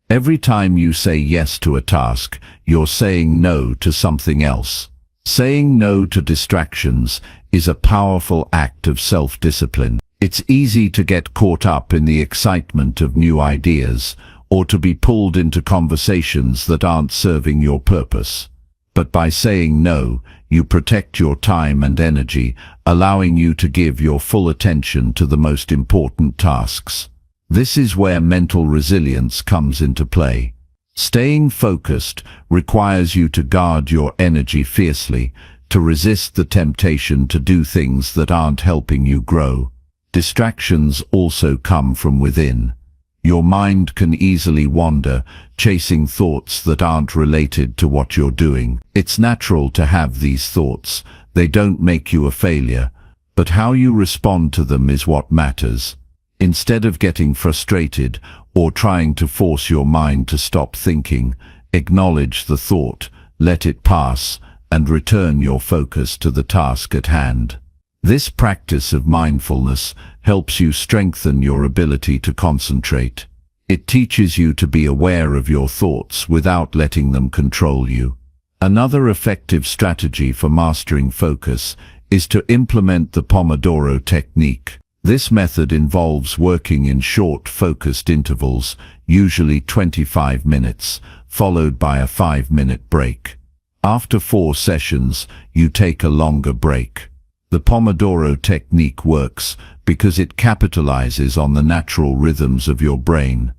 Every time you say yes to a task, you're saying no to something else. Saying no to distractions is a powerful act of self-discipline. It's easy to get caught up in the excitement of new ideas, or to be pulled into conversations that aren't serving your purpose. But by saying no, you protect your time and energy, allowing you to give your full attention to the most important tasks. This is where mental resilience comes into play. Staying focused requires you to guard your energy fiercely, to resist the temptation to do things that aren't helping you grow. Distractions also come from within. Your mind can easily wander, chasing thoughts that aren't related to what you're doing. It's natural to have these thoughts. They don't make you a failure, but how you respond to them is what matters. Instead of getting frustrated or trying to force your mind to stop thinking, acknowledge the thought, let it pass, and return your focus to the task at hand. This practice of mindfulness helps you strengthen your ability to concentrate. It teaches you to be aware of your thoughts without letting them control you. Another effective strategy for mastering focus is to implement the Pomodoro technique. This method involves working in short, focused intervals, usually 25 minutes, followed by a 5-minute break. After 4 sessions, you take a longer break. The Pomodoro technique works because it capitalizes on the natural rhythms of your brain.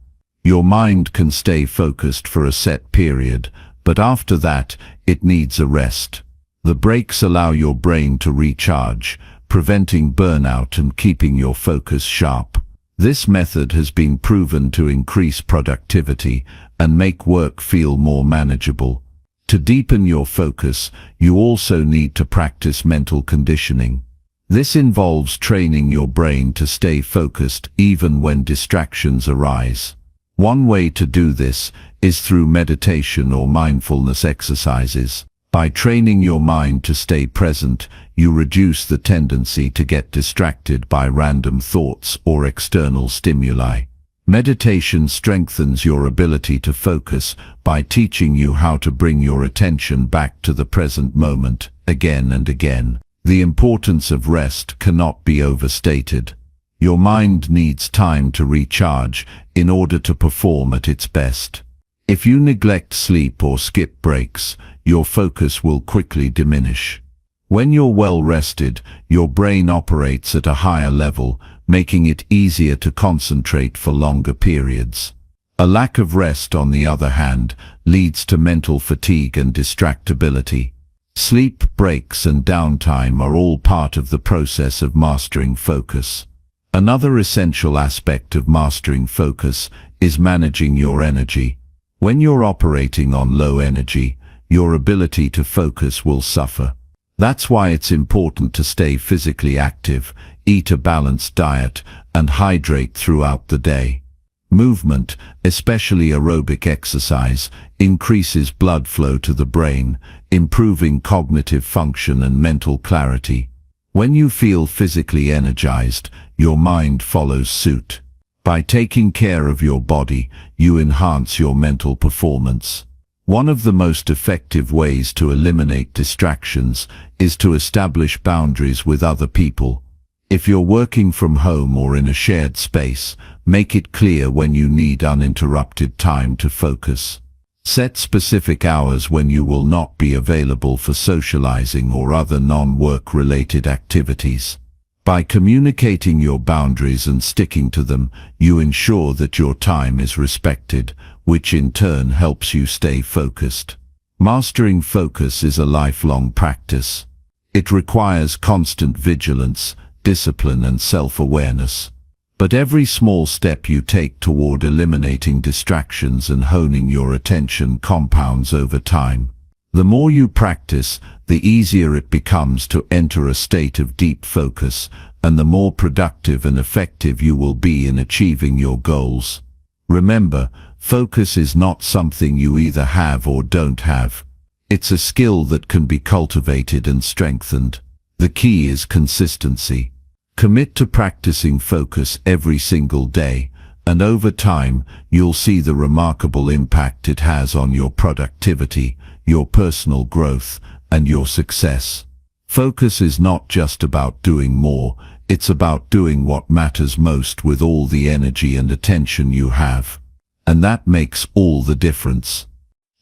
Your mind can stay focused for a set period, but after that, it needs a rest. The breaks allow your brain to recharge, preventing burnout and keeping your focus sharp. This method has been proven to increase productivity and make work feel more manageable. To deepen your focus, you also need to practice mental conditioning. This involves training your brain to stay focused even when distractions arise. One way to do this is through meditation or mindfulness exercises. By training your mind to stay present, you reduce the tendency to get distracted by random thoughts or external stimuli. Meditation strengthens your ability to focus by teaching you how to bring your attention back to the present moment again and again. The importance of rest cannot be overstated. Your mind needs time to recharge in order to perform at its best. If you neglect sleep or skip breaks, your focus will quickly diminish. When you're well rested, your brain operates at a higher level, making it easier to concentrate for longer periods. A lack of rest, on the other hand, leads to mental fatigue and distractibility. Sleep breaks and downtime are all part of the process of mastering focus. Another essential aspect of mastering focus is managing your energy. When you're operating on low energy, your ability to focus will suffer. That's why it's important to stay physically active, eat a balanced diet, and hydrate throughout the day. Movement, especially aerobic exercise, increases blood flow to the brain, improving cognitive function and mental clarity. When you feel physically energized, your mind follows suit. By taking care of your body, you enhance your mental performance. One of the most effective ways to eliminate distractions is to establish boundaries with other people. If you're working from home or in a shared space, make it clear when you need uninterrupted time to focus. Set specific hours when you will not be available for socializing or other non-work-related activities. By communicating your boundaries and sticking to them, you ensure that your time is respected, which in turn helps you stay focused. Mastering focus is a lifelong practice. It requires constant vigilance, discipline, and self-awareness. But every small step you take toward eliminating distractions and honing your attention compounds over time. The more you practice, the easier it becomes to enter a state of deep focus, and the more productive and effective you will be in achieving your goals. Remember, focus is not something you either have or don't have. It's a skill that can be cultivated and strengthened. The key is consistency. Commit to practicing focus every single day, and over time, you'll see the remarkable impact it has on your productivity, your personal growth, and your success. Focus is not just about doing more, it's about doing what matters most with all the energy and attention you have. And that makes all the difference.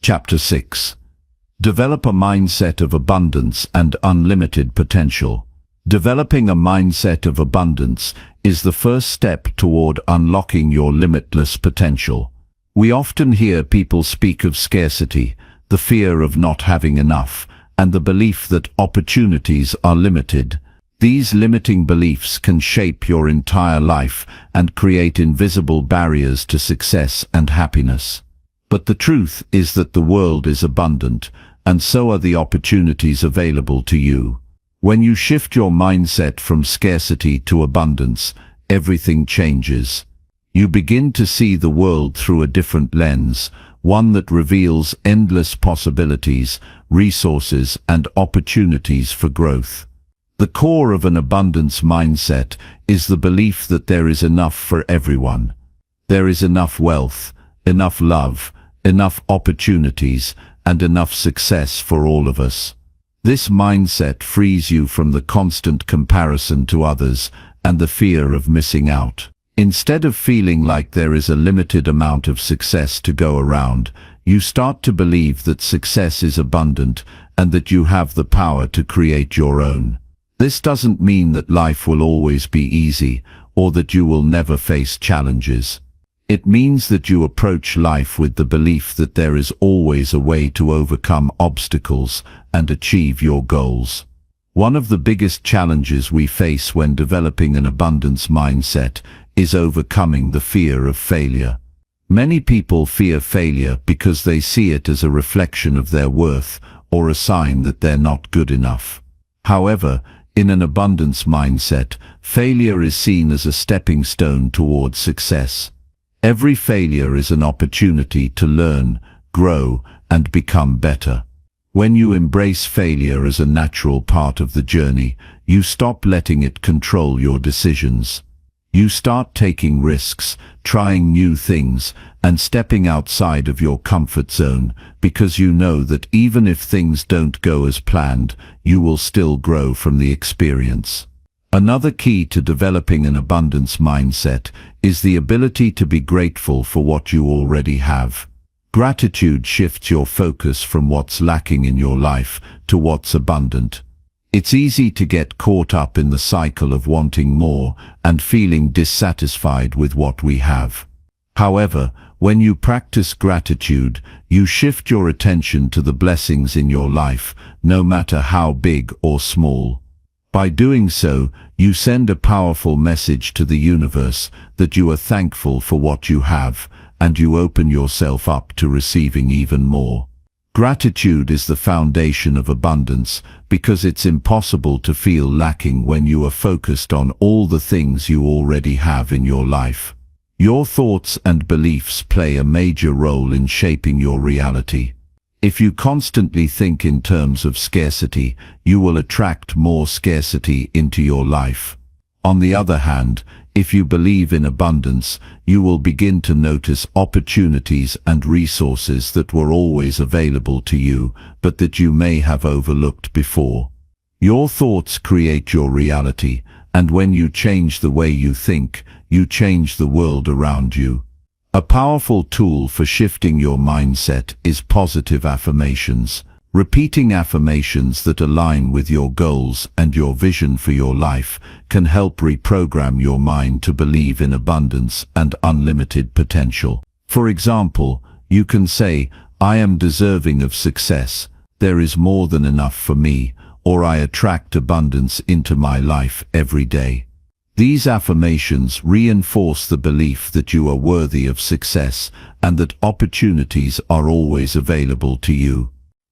Chapter 6. Develop a mindset of abundance and unlimited potential. Developing a mindset of abundance is the first step toward unlocking your limitless potential. We often hear people speak of scarcity, the fear of not having enough, and the belief that opportunities are limited. These limiting beliefs can shape your entire life and create invisible barriers to success and happiness. But the truth is that the world is abundant, and so are the opportunities available to you. When you shift your mindset from scarcity to abundance, everything changes. You begin to see the world through a different lens, one that reveals endless possibilities, resources, and opportunities for growth. The core of an abundance mindset is the belief that there is enough for everyone. There is enough wealth, enough love, enough opportunities, and enough success for all of us. This mindset frees you from the constant comparison to others and the fear of missing out. Instead of feeling like there is a limited amount of success to go around, you start to believe that success is abundant and that you have the power to create your own. This doesn't mean that life will always be easy or that you will never face challenges. It means that you approach life with the belief that there is always a way to overcome obstacles and achieve your goals. One of the biggest challenges we face when developing an abundance mindset is overcoming the fear of failure. Many people fear failure because they see it as a reflection of their worth or a sign that they're not good enough. However, in an abundance mindset, failure is seen as a stepping stone towards success. Every failure is an opportunity to learn, grow, and become better. When you embrace failure as a natural part of the journey, you stop letting it control your decisions. You start taking risks, trying new things, and stepping outside of your comfort zone because you know that even if things don't go as planned, you will still grow from the experience. Another key to developing an abundance mindset is the ability to be grateful for what you already have. Gratitude shifts your focus from what's lacking in your life to what's abundant. It's easy to get caught up in the cycle of wanting more and feeling dissatisfied with what we have. However, when you practice gratitude, you shift your attention to the blessings in your life, no matter how big or small. By doing so, you send a powerful message to the universe that you are thankful for what you have, and you open yourself up to receiving even more. Gratitude is the foundation of abundance because it's impossible to feel lacking when you are focused on all the things you already have in your life. Your thoughts and beliefs play a major role in shaping your reality. If you constantly think in terms of scarcity, you will attract more scarcity into your life. On the other hand, if you believe in abundance, you will begin to notice opportunities and resources that were always available to you, but that you may have overlooked before. Your thoughts create your reality, and when you change the way you think, you change the world around you. A powerful tool for shifting your mindset is positive affirmations. Repeating affirmations that align with your goals and your vision for your life can help reprogram your mind to believe in abundance and unlimited potential. For example, you can say, "I am deserving of success, there is more than enough for me," or "I attract abundance into my life every day." These affirmations reinforce the belief that you are worthy of success and that opportunities are always available to you.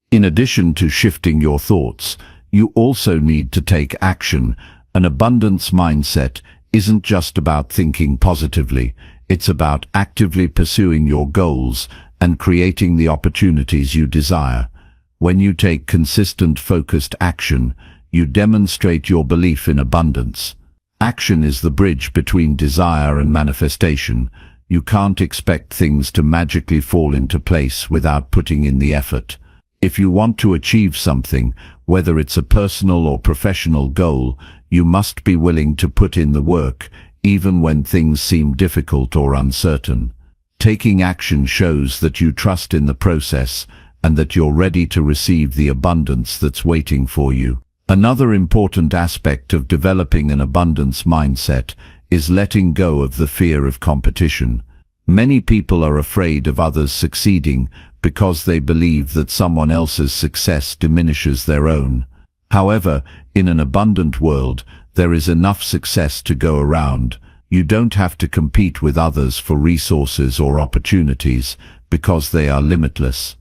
In addition to shifting your thoughts, you also need to take action. An abundance mindset isn't just about thinking positively, it's about actively pursuing your goals and creating the opportunities you desire. When you take consistent, focused action, you demonstrate your belief in abundance. Action is the bridge between desire and manifestation. You can't expect things to magically fall into place without putting in the effort. If you want to achieve something, whether it's a personal or professional goal, you must be willing to put in the work, even when things seem difficult or uncertain. Taking action shows that you trust in the process and that you're ready to receive the abundance that's waiting for you. Another important aspect of developing an abundance mindset is letting go of the fear of competition. Many people are afraid of others succeeding because they believe that someone else's success diminishes their own. However, in an abundant world, there is enough success to go around. You don't have to compete with others for resources or opportunities because they are limitless.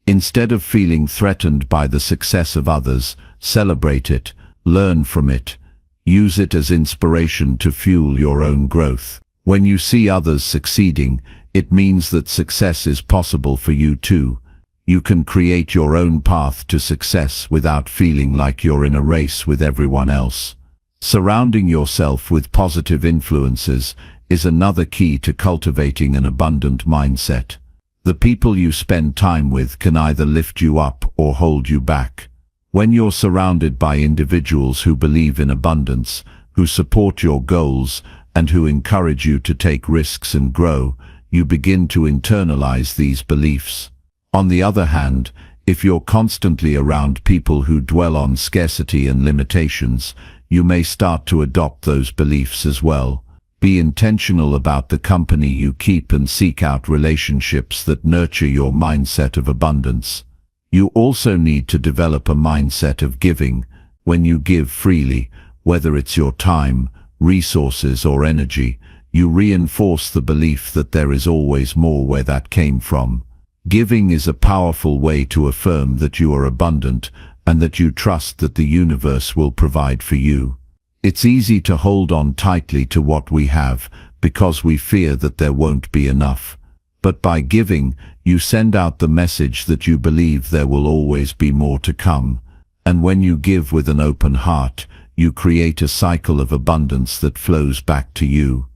Instead of feeling threatened by the success of others, celebrate it, learn from it, use it as inspiration to fuel your own growth. When you see others succeeding, it means that success is possible for you too. You can create your own path to success without feeling like you're in a race with everyone else. Surrounding yourself with positive influences is another key to cultivating an abundant mindset. The people you spend time with can either lift you up or hold you back. When you're surrounded by individuals who believe in abundance, who support your goals, and who encourage you to take risks and grow, you begin to internalize these beliefs. On the other hand, if you're constantly around people who dwell on scarcity and limitations, you may start to adopt those beliefs as well. Be intentional about the company you keep and seek out relationships that nurture your mindset of abundance. You also need to develop a mindset of giving. When you give freely, whether it's your time, resources, or energy, you reinforce the belief that there is always more where that came from. Giving is a powerful way to affirm that you are abundant and that you trust that the universe will provide for you. It's easy to hold on tightly to what we have because we fear that there won't be enough. But by giving, you send out the message that you believe there will always be more to come. And when you give with an open heart, you create a cycle of abundance that flows back to you.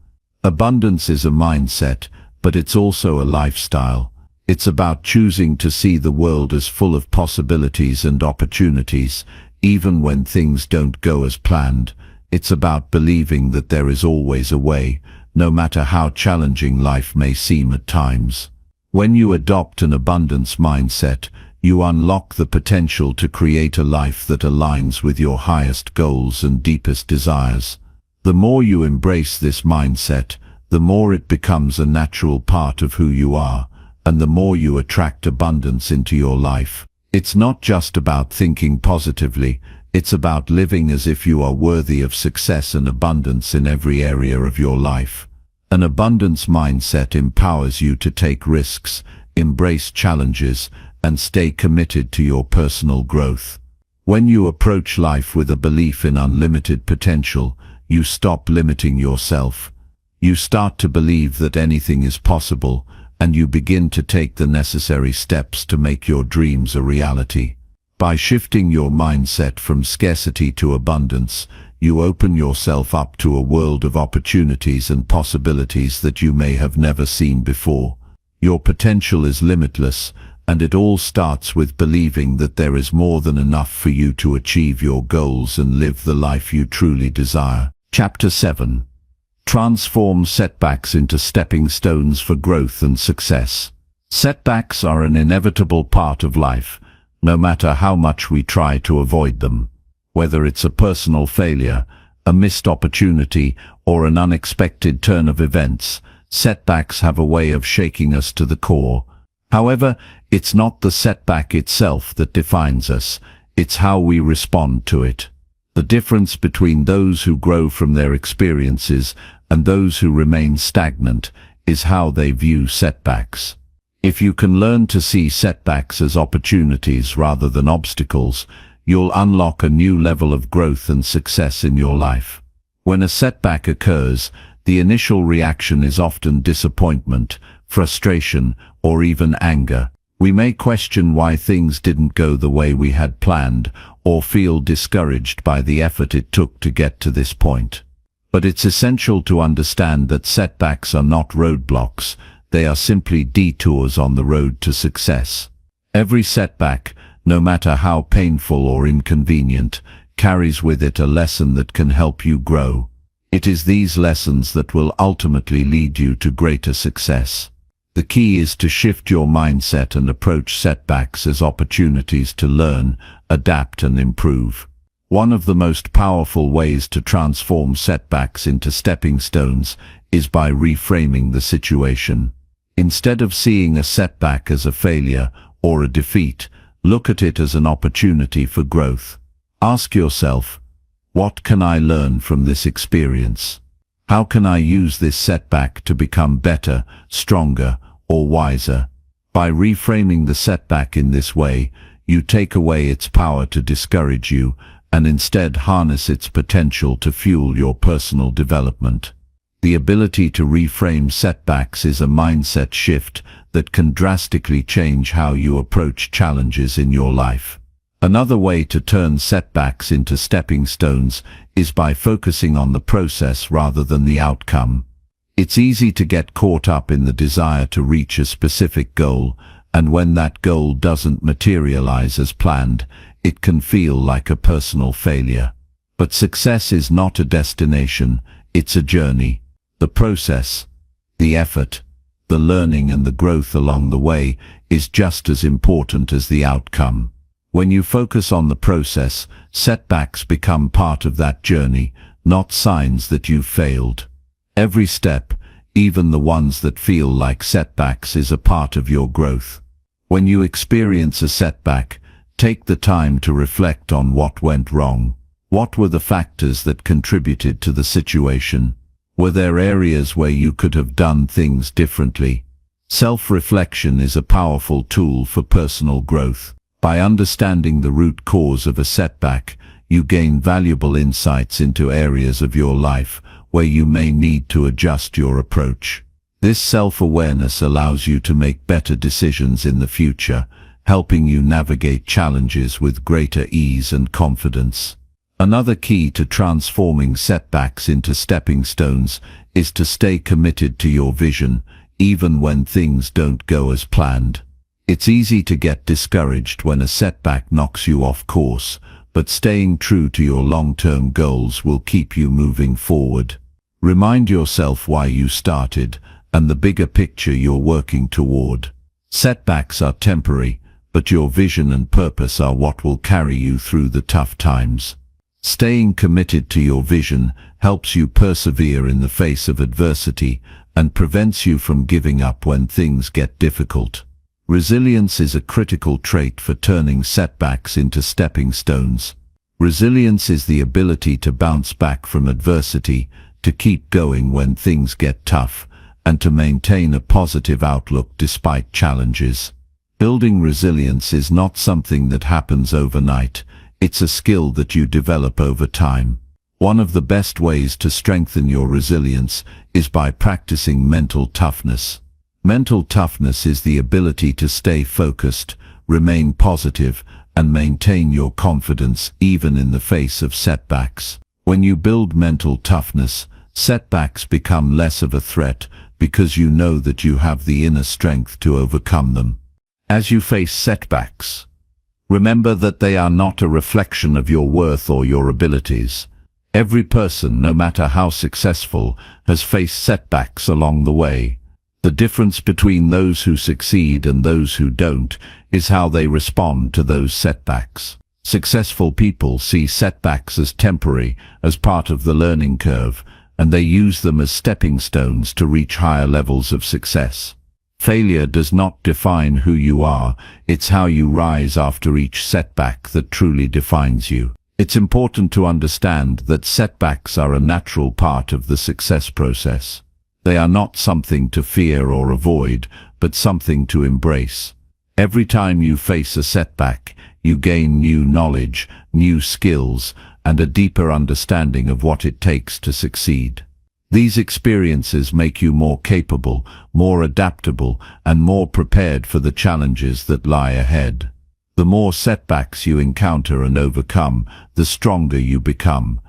Abundance is a mindset, but it's also a lifestyle. It's about choosing to see the world as full of possibilities and opportunities, even when things don't go as planned. It's about believing that there is always a way, no matter how challenging life may seem at times. When you adopt an abundance mindset, you unlock the potential to create a life that aligns with your highest goals and deepest desires. The more you embrace this mindset, the more it becomes a natural part of who you are, and the more you attract abundance into your life. It's not just about thinking positively, it's about living as if you are worthy of success and abundance in every area of your life. An abundance mindset empowers you to take risks, embrace challenges, and stay committed to your personal growth. When you approach life with a belief in unlimited potential, you stop limiting yourself. You start to believe that anything is possible, and you begin to take the necessary steps to make your dreams a reality. By shifting your mindset from scarcity to abundance, you open yourself up to a world of opportunities and possibilities that you may have never seen before. Your potential is limitless, and it all starts with believing that there is more than enough for you to achieve your goals and live the life you truly desire. Chapter 7. Transform setbacks into stepping stones for growth and success. Setbacks are an inevitable part of life, no matter how much we try to avoid them. Whether it's a personal failure, a missed opportunity, or an unexpected turn of events, setbacks have a way of shaking us to the core. However, it's not the setback itself that defines us, it's how we respond to it. The difference between those who grow from their experiences and those who remain stagnant is how they view setbacks. If you can learn to see setbacks as opportunities rather than obstacles, you'll unlock a new level of growth and success in your life. When a setback occurs, the initial reaction is often disappointment, frustration, or even anger. We may question why things didn't go the way we had planned, or feel discouraged by the effort it took to get to this point. But it's essential to understand that setbacks are not roadblocks, they are simply detours on the road to success. Every setback, no matter how painful or inconvenient, carries with it a lesson that can help you grow. It is these lessons that will ultimately lead you to greater success. The key is to shift your mindset and approach setbacks as opportunities to learn, adapt, and improve. One of the most powerful ways to transform setbacks into stepping stones is by reframing the situation. Instead of seeing a setback as a failure or a defeat, look at it as an opportunity for growth. Ask yourself, what can I learn from this experience? How can I use this setback to become better, stronger, or wiser? By reframing the setback in this way, you take away its power to discourage you and instead harness its potential to fuel your personal development. The ability to reframe setbacks is a mindset shift that can drastically change how you approach challenges in your life. Another way to turn setbacks into stepping stones is by focusing on the process rather than the outcome. It's easy to get caught up in the desire to reach a specific goal, and when that goal doesn't materialize as planned, it can feel like a personal failure. But success is not a destination, it's a journey. The process, the effort, the learning and the growth along the way is just as important as the outcome. When you focus on the process, setbacks become part of that journey, not signs that you've failed. Every step, even the ones that feel like setbacks, is a part of your growth. When you experience a setback, take the time to reflect on what went wrong. What were the factors that contributed to the situation? Were there areas where you could have done things differently? Self-reflection is a powerful tool for personal growth. By understanding the root cause of a setback, you gain valuable insights into areas of your life where you may need to adjust your approach. This self-awareness allows you to make better decisions in the future, helping you navigate challenges with greater ease and confidence. Another key to transforming setbacks into stepping stones is to stay committed to your vision, even when things don't go as planned. It's easy to get discouraged when a setback knocks you off course, but staying true to your long-term goals will keep you moving forward. Remind yourself why you started and the bigger picture you're working toward. Setbacks are temporary, but your vision and purpose are what will carry you through the tough times. Staying committed to your vision helps you persevere in the face of adversity and prevents you from giving up when things get difficult. Resilience is a critical trait for turning setbacks into stepping stones. Resilience is the ability to bounce back from adversity, to keep going when things get tough, and to maintain a positive outlook despite challenges. Building resilience is not something that happens overnight. It's a skill that you develop over time. One of the best ways to strengthen your resilience is by practicing mental toughness. Mental toughness is the ability to stay focused, remain positive, and maintain your confidence even in the face of setbacks. When you build mental toughness, setbacks become less of a threat because you know that you have the inner strength to overcome them. As you face setbacks, remember that they are not a reflection of your worth or your abilities. Every person, no matter how successful, has faced setbacks along the way. The difference between those who succeed and those who don't is how they respond to those setbacks. Successful people see setbacks as temporary, as part of the learning curve, and they use them as stepping stones to reach higher levels of success. Failure does not define who you are, it's how you rise after each setback that truly defines you. It's important to understand that setbacks are a natural part of the success process. They are not something to fear or avoid, but something to embrace. Every time you face a setback, you gain new knowledge, new skills, and a deeper understanding of what it takes to succeed. These experiences make you more capable, more adaptable, and more prepared for the challenges that lie ahead. The more setbacks you encounter and overcome, the stronger you become.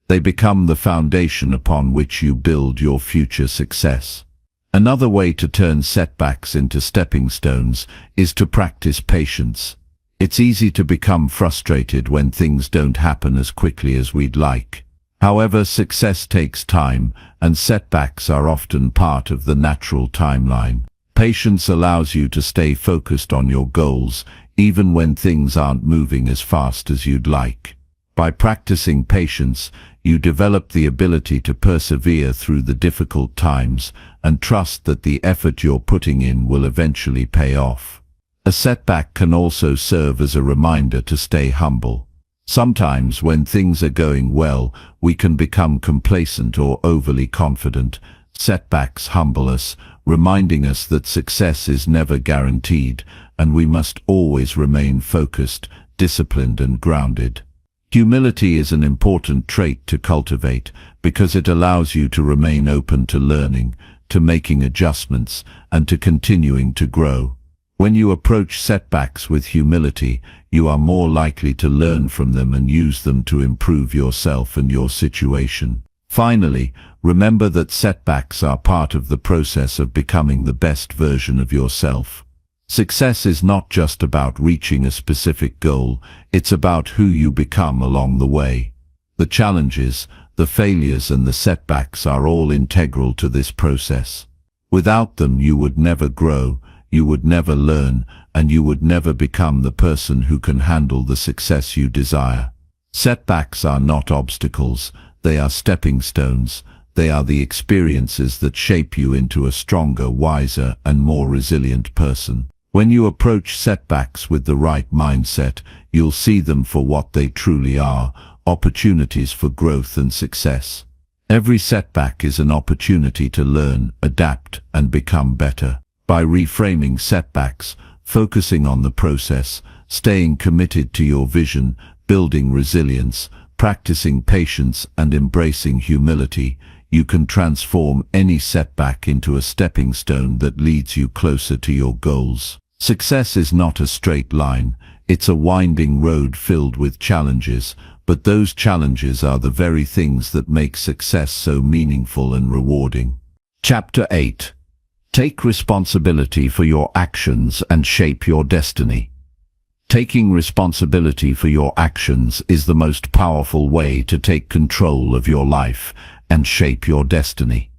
They become the foundation upon which you build your future success. Another way to turn setbacks into stepping stones is to practice patience. It's easy to become frustrated when things don't happen as quickly as we'd like. However, success takes time, and setbacks are often part of the natural timeline. Patience allows you to stay focused on your goals, even when things aren't moving as fast as you'd like. By practicing patience, you develop the ability to persevere through the difficult times and trust that the effort you're putting in will eventually pay off. A setback can also serve as a reminder to stay humble. Sometimes when things are going well, we can become complacent or overly confident. Setbacks humble us, reminding us that success is never guaranteed, and we must always remain focused, disciplined, and grounded. Humility is an important trait to cultivate because it allows you to remain open to learning, to making adjustments, and to continuing to grow. When you approach setbacks with humility, you are more likely to learn from them and use them to improve yourself and your situation. Finally, remember that setbacks are part of the process of becoming the best version of yourself. Success is not just about reaching a specific goal, it's about who you become along the way. The challenges, the failures and the setbacks are all integral to this process. Without them, you would never grow, you would never learn, and you would never become the person who can handle the success you desire. Setbacks are not obstacles, they are stepping stones. They are the experiences that shape you into a stronger, wiser, and more resilient person. When you approach setbacks with the right mindset, you'll see them for what they truly are, opportunities for growth and success. Every setback is an opportunity to learn, adapt, and become better. By reframing setbacks, focusing on the process, staying committed to your vision, building resilience, practicing patience, and embracing humility, you can transform any setback into a stepping stone that leads you closer to your goals. Success is not a straight line, it's a winding road filled with challenges, but those challenges are the very things that make success so meaningful and rewarding. Chapter 8. Take responsibility for your actions and shape your destiny. Taking responsibility for your actions is the most powerful way to take control of your life and shape your destiny.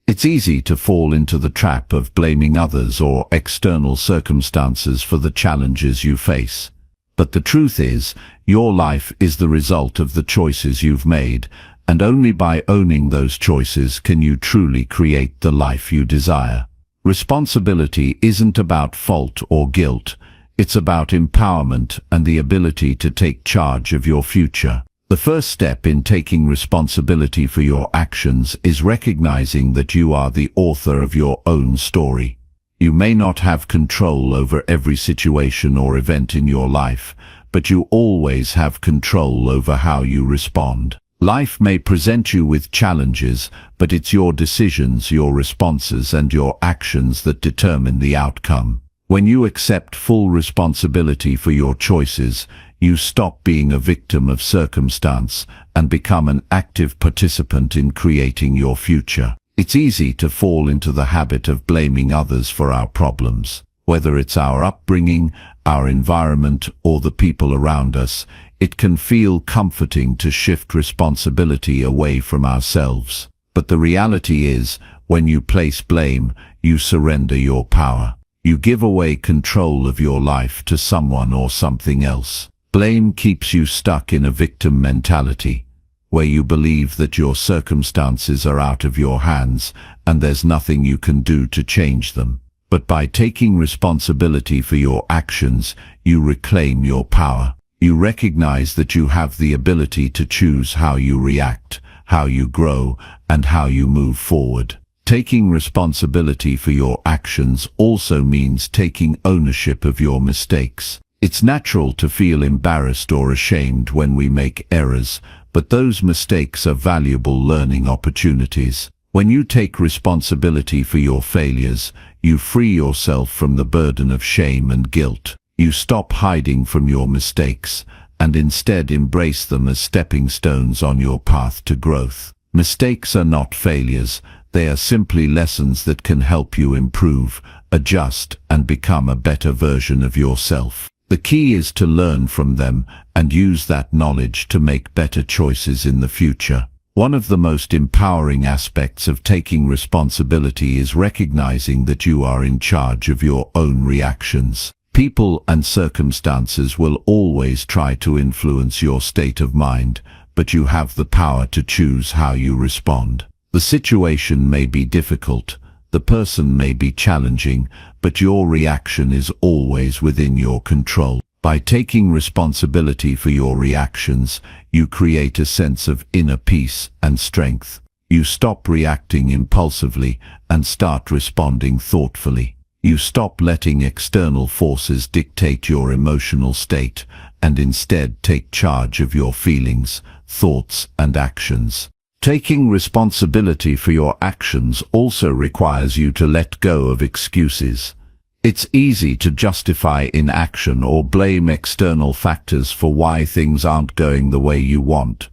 It's easy to fall into the trap of blaming others or external circumstances for the challenges you face. But the truth is, your life is the result of the choices you've made, and only by owning those choices can you truly create the life you desire. Responsibility isn't about fault or guilt, it's about empowerment and the ability to take charge of your future. The first step in taking responsibility for your actions is recognizing that you are the author of your own story. You may not have control over every situation or event in your life, but you always have control over how you respond. Life may present you with challenges, but it's your decisions, your responses, and your actions that determine the outcome. When you accept full responsibility for your choices, you stop being a victim of circumstance and become an active participant in creating your future. It's easy to fall into the habit of blaming others for our problems. Whether it's our upbringing, our environment, or the people around us, it can feel comforting to shift responsibility away from ourselves. But the reality is, when you place blame, you surrender your power. You give away control of your life to someone or something else. Blame keeps you stuck in a victim mentality, where you believe that your circumstances are out of your hands and there's nothing you can do to change them. But by taking responsibility for your actions, you reclaim your power. You recognize that you have the ability to choose how you react, how you grow, and how you move forward. Taking responsibility for your actions also means taking ownership of your mistakes. It's natural to feel embarrassed or ashamed when we make errors, but those mistakes are valuable learning opportunities. When you take responsibility for your failures, you free yourself from the burden of shame and guilt. You stop hiding from your mistakes, and instead embrace them as stepping stones on your path to growth. Mistakes are not failures, they are simply lessons that can help you improve, adjust, and become a better version of yourself. The key is to learn from them and use that knowledge to make better choices in the future. One of the most empowering aspects of taking responsibility is recognizing that you are in charge of your own reactions. People and circumstances will always try to influence your state of mind, but you have the power to choose how you respond. The situation may be difficult, the person may be challenging, but your reaction is always within your control. By taking responsibility for your reactions, you create a sense of inner peace and strength. You stop reacting impulsively and start responding thoughtfully. You stop letting external forces dictate your emotional state and instead take charge of your feelings, thoughts, and actions. Taking responsibility for your actions also requires you to let go of excuses. It's easy to justify inaction or blame external factors for why things aren't going the way you want.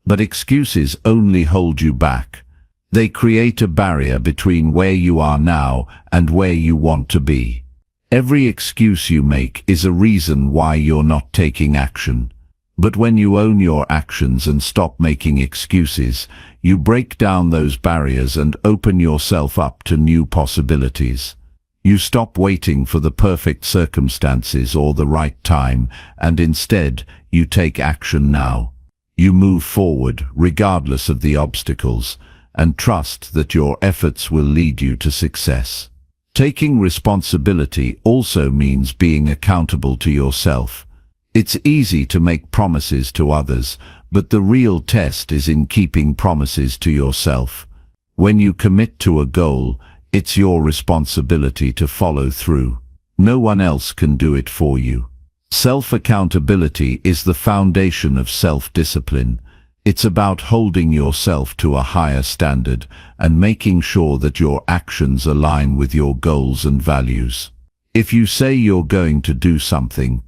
But excuses only hold you back. They create a barrier between where you are now and where you want to be. Every excuse you make is a reason why you're not taking action. But when you own your actions and stop making excuses, you break down those barriers and open yourself up to new possibilities. You stop waiting for the perfect circumstances or the right time, and instead, you take action now. You move forward, regardless of the obstacles, and trust that your efforts will lead you to success. Taking responsibility also means being accountable to yourself. It's easy to make promises to others, but the real test is in keeping promises to yourself. When you commit to a goal, it's your responsibility to follow through. No one else can do it for you. Self-accountability is the foundation of self-discipline. It's about holding yourself to a higher standard and making sure that your actions align with your goals and values. If you say you're going to do something,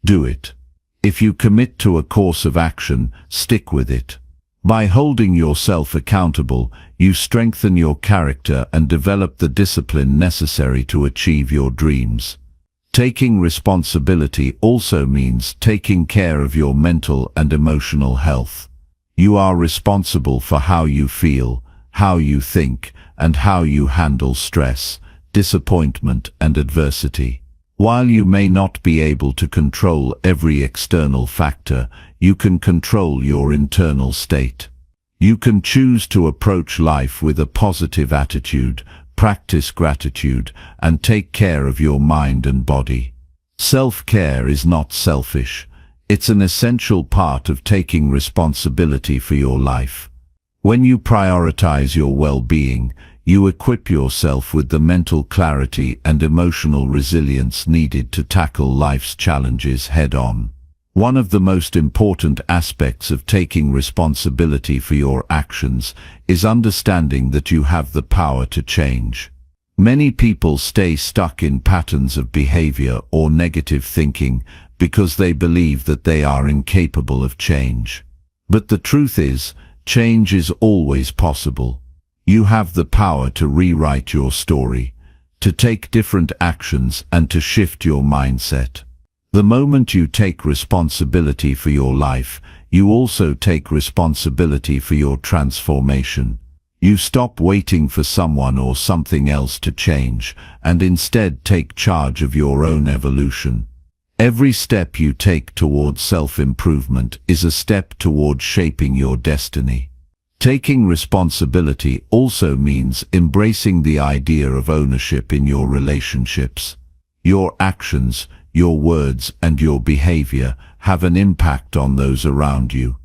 do it. If you commit to a course of action, stick with it. By holding yourself accountable, you strengthen your character and develop the discipline necessary to achieve your dreams. Taking responsibility also means taking care of your mental and emotional health. You are responsible for how you feel, how you think, and how you handle stress, disappointment, and adversity. While you may not be able to control every external factor, you can control your internal state. You can choose to approach life with a positive attitude, practice gratitude, and take care of your mind and body. Self-care is not selfish. It's an essential part of taking responsibility for your life. When you prioritize your well-being, you equip yourself with the mental clarity and emotional resilience needed to tackle life's challenges head-on. One of the most important aspects of taking responsibility for your actions is understanding that you have the power to change. Many people stay stuck in patterns of behavior or negative thinking because they believe that they are incapable of change. But the truth is, change is always possible. You have the power to rewrite your story, to take different actions, and to shift your mindset. The moment you take responsibility for your life, you also take responsibility for your transformation. You stop waiting for someone or something else to change, and instead take charge of your own evolution. Every step you take towards self-improvement is a step toward shaping your destiny. Taking responsibility also means embracing the idea of ownership in your relationships. Your actions, your words, and your behavior have an impact on those around you.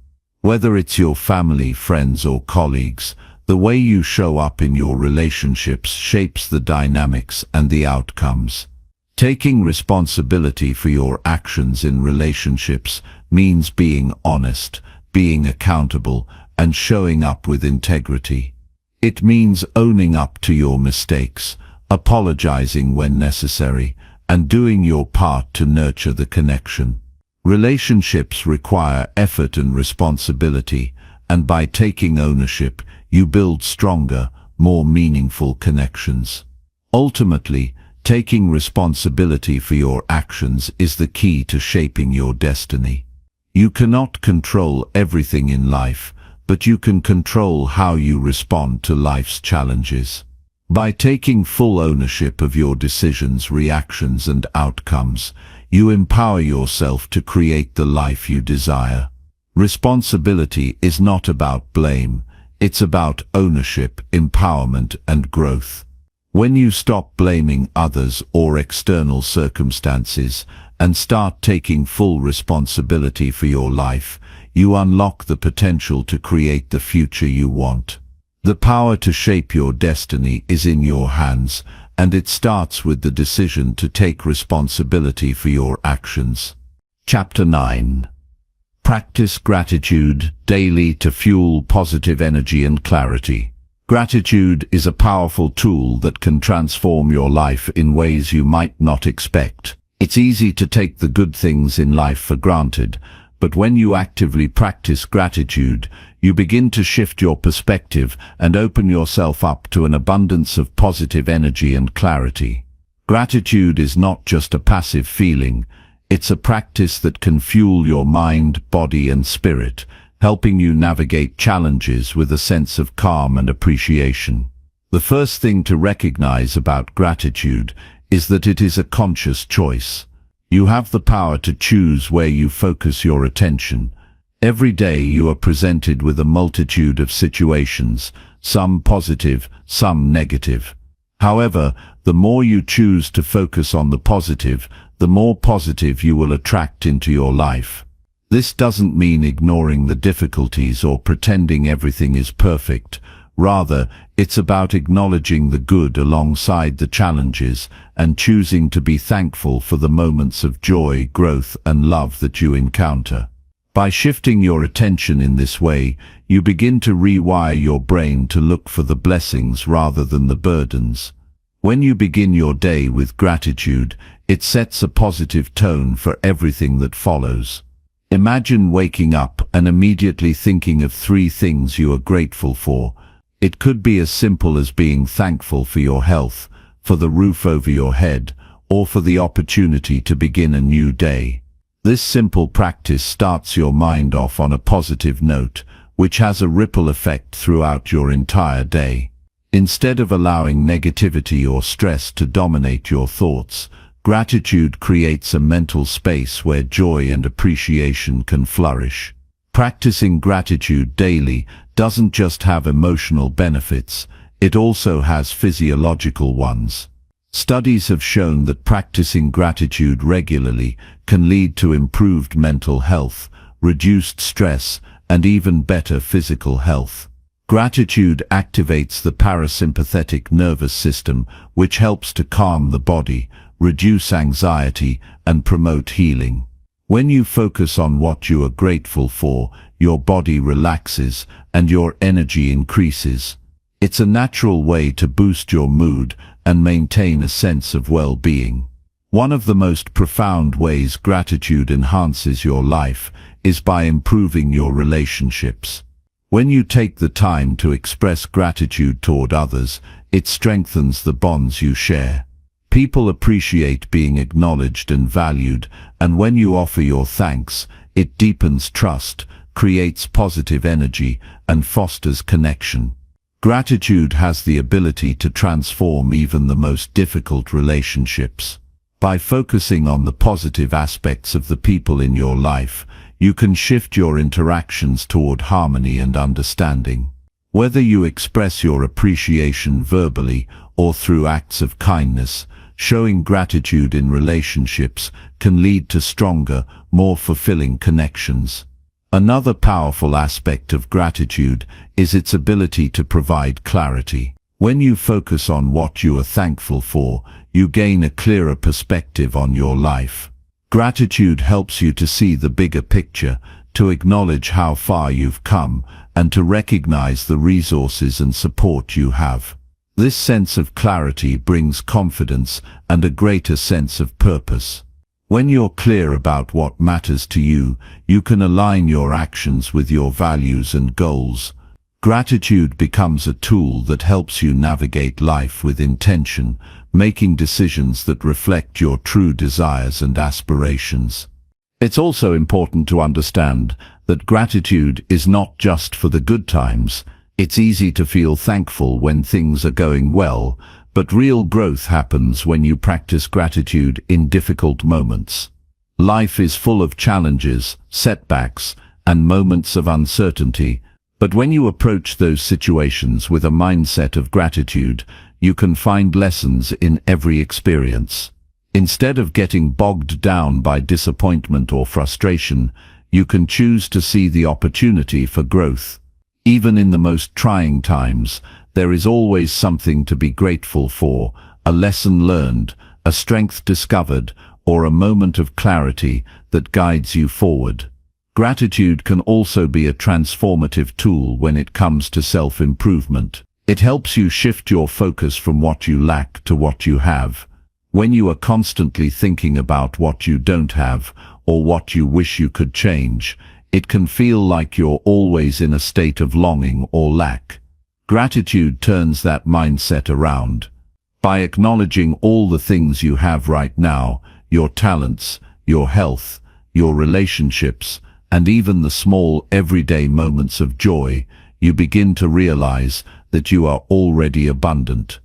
Whether it's your family, friends, or colleagues, the way you show up in your relationships shapes the dynamics and the outcomes. Taking responsibility for your actions in relationships means being honest, being accountable, and showing up with integrity. It means owning up to your mistakes, apologizing when necessary, and doing your part to nurture the connection. Relationships require effort and responsibility, and by taking ownership, you build stronger, more meaningful connections. Ultimately, taking responsibility for your actions is the key to shaping your destiny. You cannot control everything in life, but you can control how you respond to life's challenges. By taking full ownership of your decisions, reactions, and outcomes, you empower yourself to create the life you desire. Responsibility is not about blame, it's about ownership, empowerment, and growth. When you stop blaming others or external circumstances and start taking full responsibility for your life, you unlock the potential to create the future you want. The power to shape your destiny is in your hands, and it starts with the decision to take responsibility for your actions. Chapter 9. Practice gratitude daily to fuel positive energy and clarity. Gratitude is a powerful tool that can transform your life in ways you might not expect. It's easy to take the good things in life for granted, but when you actively practice gratitude, You begin to shift your perspective and open yourself up to an abundance of positive energy and clarity. Gratitude is not just a passive feeling, it's a practice that can fuel your mind, body, and spirit, helping you navigate challenges with a sense of calm and appreciation. The first thing to recognize about gratitude is that it is a conscious choice. You have the power to choose where you focus your attention. Every day you are presented with a multitude of situations, some positive, some negative. However, the more you choose to focus on the positive, the more positive you will attract into your life. This doesn't mean ignoring the difficulties or pretending everything is perfect. Rather, it's about acknowledging the good alongside the challenges and choosing to be thankful for the moments of joy, growth, and love that you encounter. By shifting your attention in this way, you begin to rewire your brain to look for the blessings rather than the burdens. When you begin your day with gratitude, it sets a positive tone for everything that follows. Imagine waking up and immediately thinking of 3 things you are grateful for. It could be as simple as being thankful for your health, for the roof over your head, or for the opportunity to begin a new day. This simple practice starts your mind off on a positive note, which has a ripple effect throughout your entire day. Instead of allowing negativity or stress to dominate your thoughts, gratitude creates a mental space where joy and appreciation can flourish. Practicing gratitude daily doesn't just have emotional benefits, it also has physiological ones. Studies have shown that practicing gratitude regularly can lead to improved mental health, reduced stress, and even better physical health. Gratitude activates the parasympathetic nervous system, which helps to calm the body, reduce anxiety, and promote healing. When you focus on what you are grateful for, your body relaxes and your energy increases. It's a natural way to boost your mood and maintain a sense of well-being. One of the most profound ways gratitude enhances your life is by improving your relationships. When you take the time to express gratitude toward others, it strengthens the bonds you share. People appreciate being acknowledged and valued, and when you offer your thanks, it deepens trust, creates positive energy, and fosters connection. Gratitude has the ability to transform even the most difficult relationships. By focusing on the positive aspects of the people in your life, you can shift your interactions toward harmony and understanding. Whether you express your appreciation verbally or through acts of kindness, showing gratitude in relationships can lead to stronger, more fulfilling connections. Another powerful aspect of gratitude is its ability to provide clarity. When you focus on what you are thankful for, you gain a clearer perspective on your life. Gratitude helps you to see the bigger picture, to acknowledge how far you've come, and to recognize the resources and support you have. This sense of clarity brings confidence and a greater sense of purpose. When you're clear about what matters to you, you can align your actions with your values and goals. Gratitude becomes a tool that helps you navigate life with intention, making decisions that reflect your true desires and aspirations. It's also important to understand that gratitude is not just for the good times. It's easy to feel thankful when things are going well, but real growth happens when you practice gratitude in difficult moments. Life is full of challenges, setbacks, and moments of uncertainty, but when you approach those situations with a mindset of gratitude, you can find lessons in every experience. Instead of getting bogged down by disappointment or frustration, you can choose to see the opportunity for growth. Even in the most trying times, there is always something to be grateful for, a lesson learned, a strength discovered, or a moment of clarity that guides you forward. Gratitude can also be a transformative tool when it comes to self-improvement. It helps you shift your focus from what you lack to what you have. When you are constantly thinking about what you don't have, or what you wish you could change, It can feel like you're always in a state of longing or lack. Gratitude turns that mindset around. By acknowledging all the things you have right now, your talents, your health, your relationships, and even the small everyday moments of joy, you begin to realize that you are already abundant.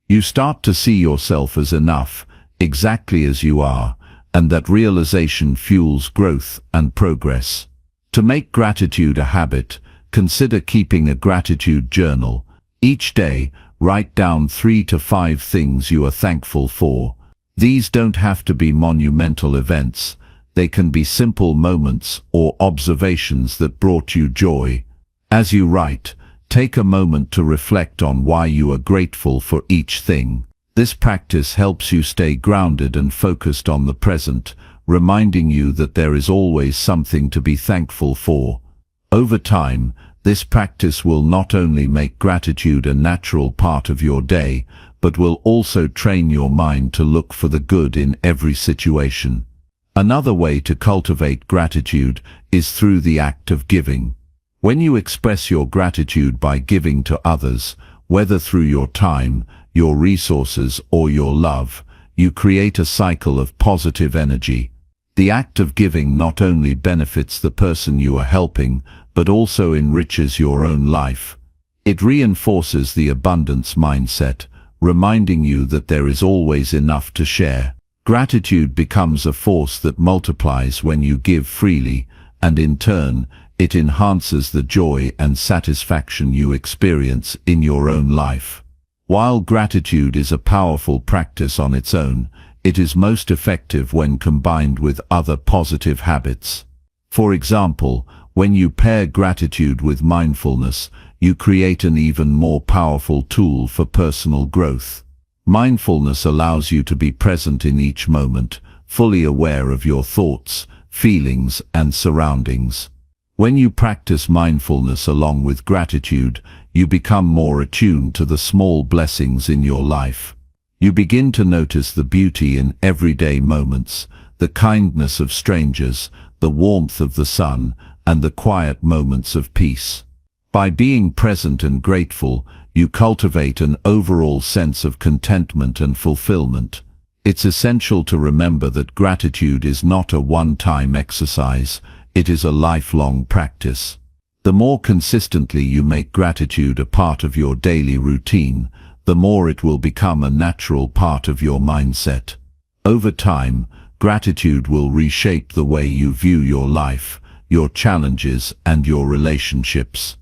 You start to see yourself as enough, exactly as you are, and that realization fuels growth and progress. To make gratitude a habit, consider keeping a gratitude journal. Each day, write down 3 to 5 things you are thankful for. These don't have to be monumental events. They can be simple moments or observations that brought you joy. As you write, take a moment to reflect on why you are grateful for each thing. This practice helps you stay grounded and focused on the present, reminding you that there is always something to be thankful for. Over time, this practice will not only make gratitude a natural part of your day, but will also train your mind to look for the good in every situation. Another way to cultivate gratitude is through the act of giving. When you express your gratitude by giving to others, whether through your time, your resources, or your love, you create a cycle of positive energy. The act of giving not only benefits the person you are helping, but also enriches your own life. It reinforces the abundance mindset, reminding you that there is always enough to share. Gratitude becomes a force that multiplies when you give freely, and in turn, it enhances the joy and satisfaction you experience in your own life. While gratitude is a powerful practice on its own, it is most effective when combined with other positive habits. For example, when you pair gratitude with mindfulness, you create an even more powerful tool for personal growth. Mindfulness allows you to be present in each moment, fully aware of your thoughts, feelings, and surroundings. When you practice mindfulness along with gratitude, you become more attuned to the small blessings in your life. You begin to notice the beauty in everyday moments, the kindness of strangers, the warmth of the sun, and the quiet moments of peace. By being present and grateful, you cultivate an overall sense of contentment and fulfillment. It's essential to remember that gratitude is not a one-time exercise, it is a lifelong practice. The more consistently you make gratitude a part of your daily routine, the more it will become a natural part of your mindset. Over time, gratitude will reshape the way you view your life, your challenges, and your relationships.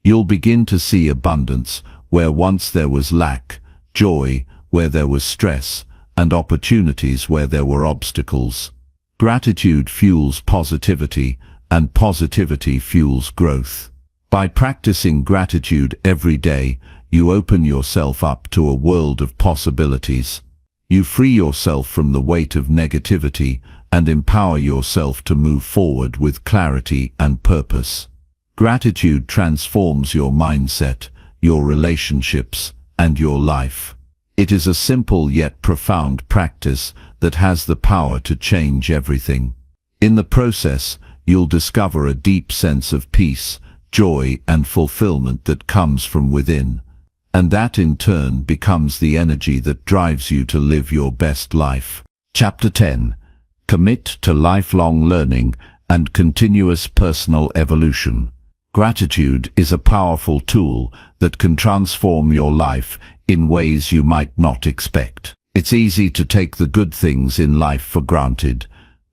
You'll begin to see abundance where once there was lack, joy where there was stress, and opportunities where there were obstacles. Gratitude fuels positivity, and positivity fuels growth. By practicing gratitude every day, you open yourself up to a world of possibilities. You free yourself from the weight of negativity and empower yourself to move forward with clarity and purpose. Gratitude transforms your mindset, your relationships, and your life. It is a simple yet profound practice that has the power to change everything. In the process, you'll discover a deep sense of peace, joy, and fulfillment that comes from within. And that in turn becomes the energy that drives you to live your best life. Chapter 10. Commit to lifelong learning and continuous personal evolution. Gratitude is a powerful tool that can transform your life in ways you might not expect. It's easy to take the good things in life for granted,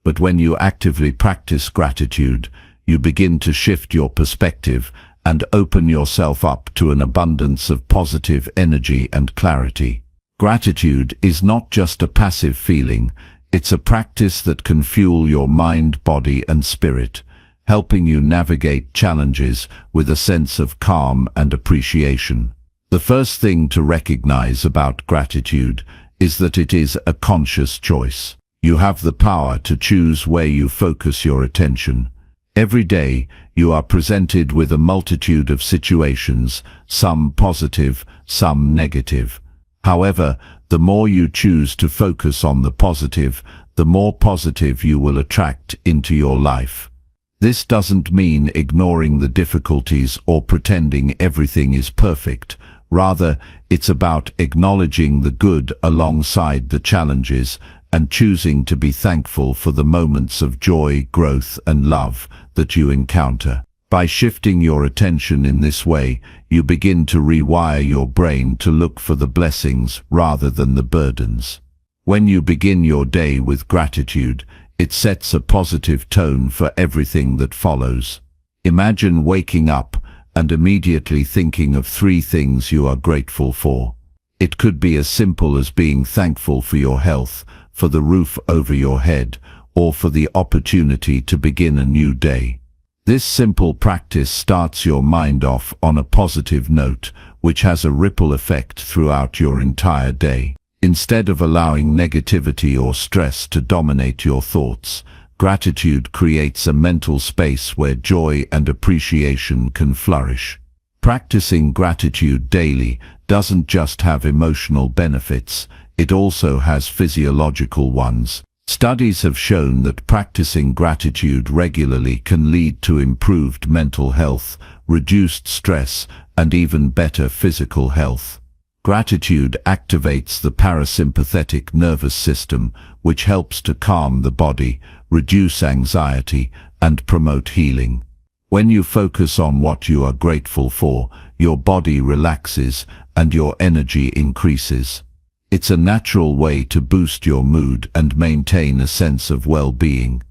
but when you actively practice gratitude, you begin to shift your perspective and open yourself up to an abundance of positive energy and clarity. Gratitude is not just a passive feeling, it's a practice that can fuel your mind, body, and spirit, helping you navigate challenges with a sense of calm and appreciation. The first thing to recognize about gratitude is that it is a conscious choice. You have the power to choose where you focus your attention. Every day, you are presented with a multitude of situations, some positive, some negative. However, the more you choose to focus on the positive, the more positive you will attract into your life. This doesn't mean ignoring the difficulties or pretending everything is perfect. Rather, it's about acknowledging the good alongside the challenges and choosing to be thankful for the moments of joy, growth, and love that you encounter. By shifting your attention in this way, you begin to rewire your brain to look for the blessings rather than the burdens. When you begin your day with gratitude, it sets a positive tone for everything that follows. Imagine waking up and immediately thinking of 3 things you are grateful for. It could be as simple as being thankful for your health, for the roof over your head, or for the opportunity to begin a new day. This simple practice starts your mind off on a positive note, which has a ripple effect throughout your entire day. Instead of allowing negativity or stress to dominate your thoughts, gratitude creates a mental space where joy and appreciation can flourish. Practicing gratitude daily doesn't just have emotional benefits, it also has physiological ones. Studies have shown that practicing gratitude regularly can lead to improved mental health, reduced stress, and even better physical health. Gratitude activates the parasympathetic nervous system, which helps to calm the body, reduce anxiety, and promote healing. When you focus on what you are grateful for, your body relaxes and your energy increases. It's a natural way to boost your mood and maintain a sense of well-being.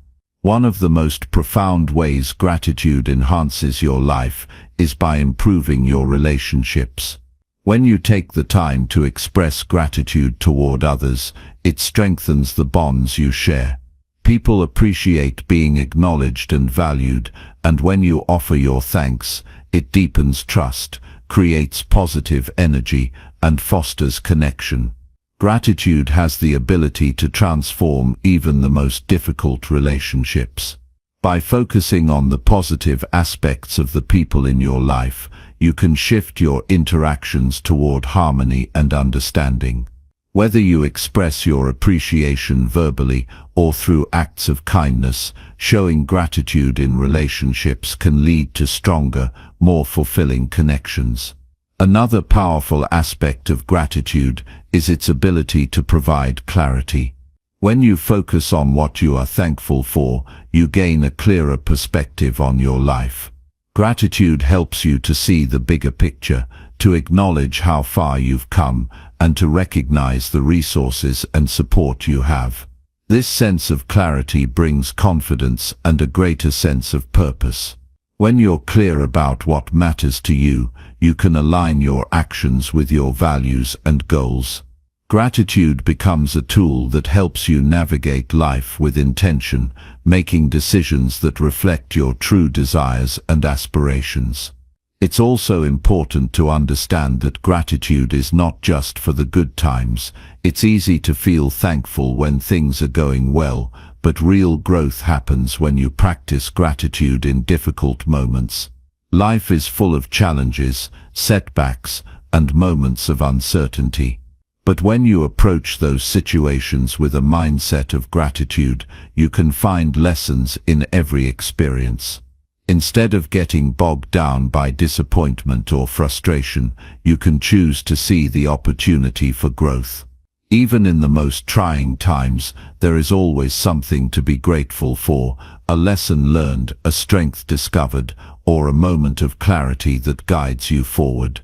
One of the most profound ways gratitude enhances your life is by improving your relationships. When you take the time to express gratitude toward others, it strengthens the bonds you share. People appreciate being acknowledged and valued, and when you offer your thanks, it deepens trust, creates positive energy, and fosters connection. Gratitude has the ability to transform even the most difficult relationships. By focusing on the positive aspects of the people in your life, you can shift your interactions toward harmony and understanding. Whether you express your appreciation verbally or through acts of kindness, showing gratitude in relationships can lead to stronger, more fulfilling connections. Another powerful aspect of gratitude is its ability to provide clarity. When you focus on what you are thankful for, you gain a clearer perspective on your life. Gratitude helps you to see the bigger picture, to acknowledge how far you've come, and to recognize the resources and support you have. This sense of clarity brings confidence and a greater sense of purpose. When you're clear about what matters to you, you can align your actions with your values and goals. Gratitude becomes a tool that helps you navigate life with intention, making decisions that reflect your true desires and aspirations. It's also important to understand that gratitude is not just for the good times. It's easy to feel thankful when things are going well, but real growth happens when you practice gratitude in difficult moments. Life is full of challenges, setbacks, and moments of uncertainty. But when you approach those situations with a mindset of gratitude, you can find lessons in every experience. Instead of getting bogged down by disappointment or frustration, you can choose to see the opportunity for growth. Even in the most trying times, there is always something to be grateful for, a lesson learned, a strength discovered, or a moment of clarity that guides you forward.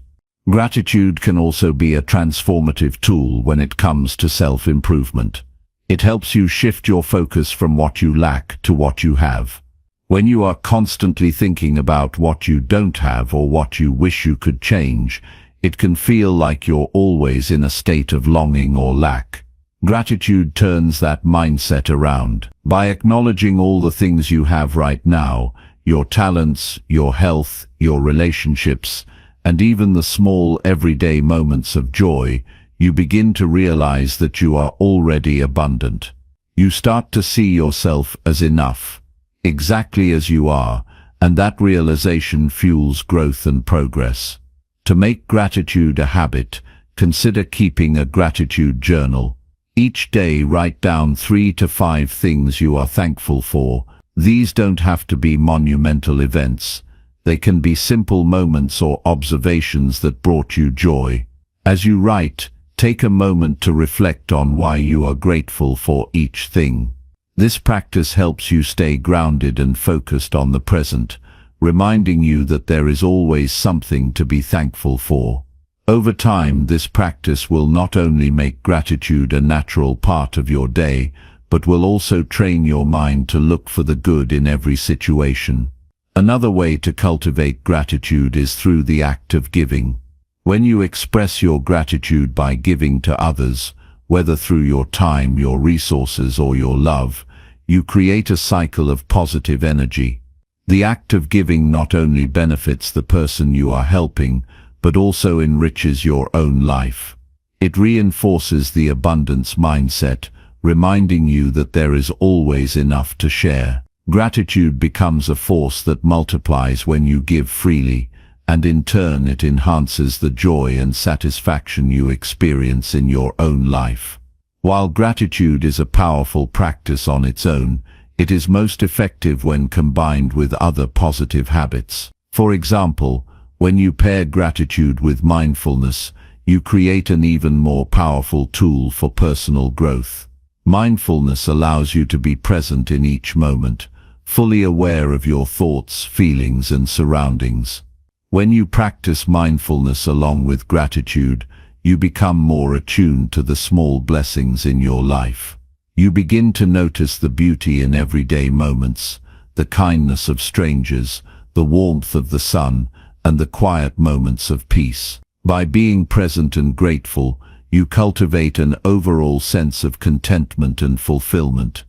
Gratitude can also be a transformative tool when it comes to self-improvement. It helps you shift your focus from what you lack to what you have. When you are constantly thinking about what you don't have or what you wish you could change, it can feel like you're always in a state of longing or lack. Gratitude turns that mindset around. By acknowledging all the things you have right now, your talents, your health, your relationships, and even the small everyday moments of joy, you begin to realize that you are already abundant. You start to see yourself as enough, exactly as you are, and that realization fuels growth and progress. To make gratitude a habit, consider keeping a gratitude journal. Each day write down 3 to 5 things you are thankful for, These don't have to be monumental events. They can be simple moments or observations that brought you joy. As you write, take a moment to reflect on why you are grateful for each thing. This practice helps you stay grounded and focused on the present, reminding you that there is always something to be thankful for. Over time, this practice will not only make gratitude a natural part of your day, but will also train your mind to look for the good in every situation. Another way to cultivate gratitude is through the act of giving. When you express your gratitude by giving to others, whether through your time, your resources, or your love, you create a cycle of positive energy. The act of giving not only benefits the person you are helping, but also enriches your own life. It reinforces the abundance mindset, reminding you that there is always enough to share. Gratitude becomes a force that multiplies when you give freely, and in turn it enhances the joy and satisfaction you experience in your own life. While gratitude is a powerful practice on its own, it is most effective when combined with other positive habits. For example, when you pair gratitude with mindfulness, you create an even more powerful tool for personal growth. Mindfulness allows you to be present in each moment, fully aware of your thoughts, feelings, and surroundings. When you practice mindfulness along with gratitude, you become more attuned to the small blessings in your life. You begin to notice the beauty in everyday moments, the kindness of strangers, the warmth of the sun, and the quiet moments of peace. By being present and grateful, you cultivate an overall sense of contentment and fulfillment.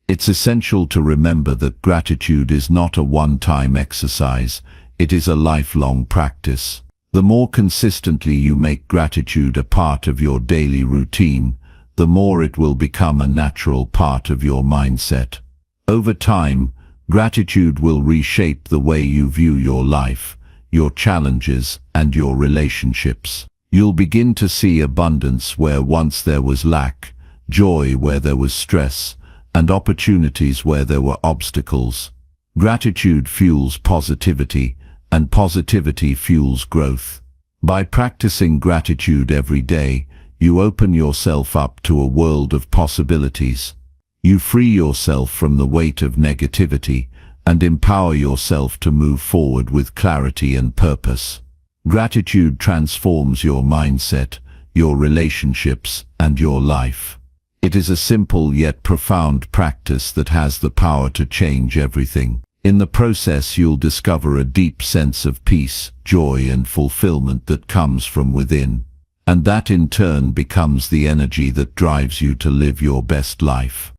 It's essential to remember that gratitude is not a one-time exercise, it is a lifelong practice. The more consistently you make gratitude a part of your daily routine, the more it will become a natural part of your mindset. Over time, gratitude will reshape the way you view your life, your challenges, and your relationships. You'll begin to see abundance where once there was lack, joy where there was stress, and opportunities where there were obstacles. Gratitude fuels positivity, and positivity fuels growth. By practicing gratitude every day, you open yourself up to a world of possibilities. You free yourself from the weight of negativity and empower yourself to move forward with clarity and purpose. Gratitude transforms your mindset, your relationships, and your life. It is a simple yet profound practice that has the power to change everything. In the process, you'll discover a deep sense of peace, joy, and fulfillment that comes from within. And that in turn becomes the energy that drives you to live your best life.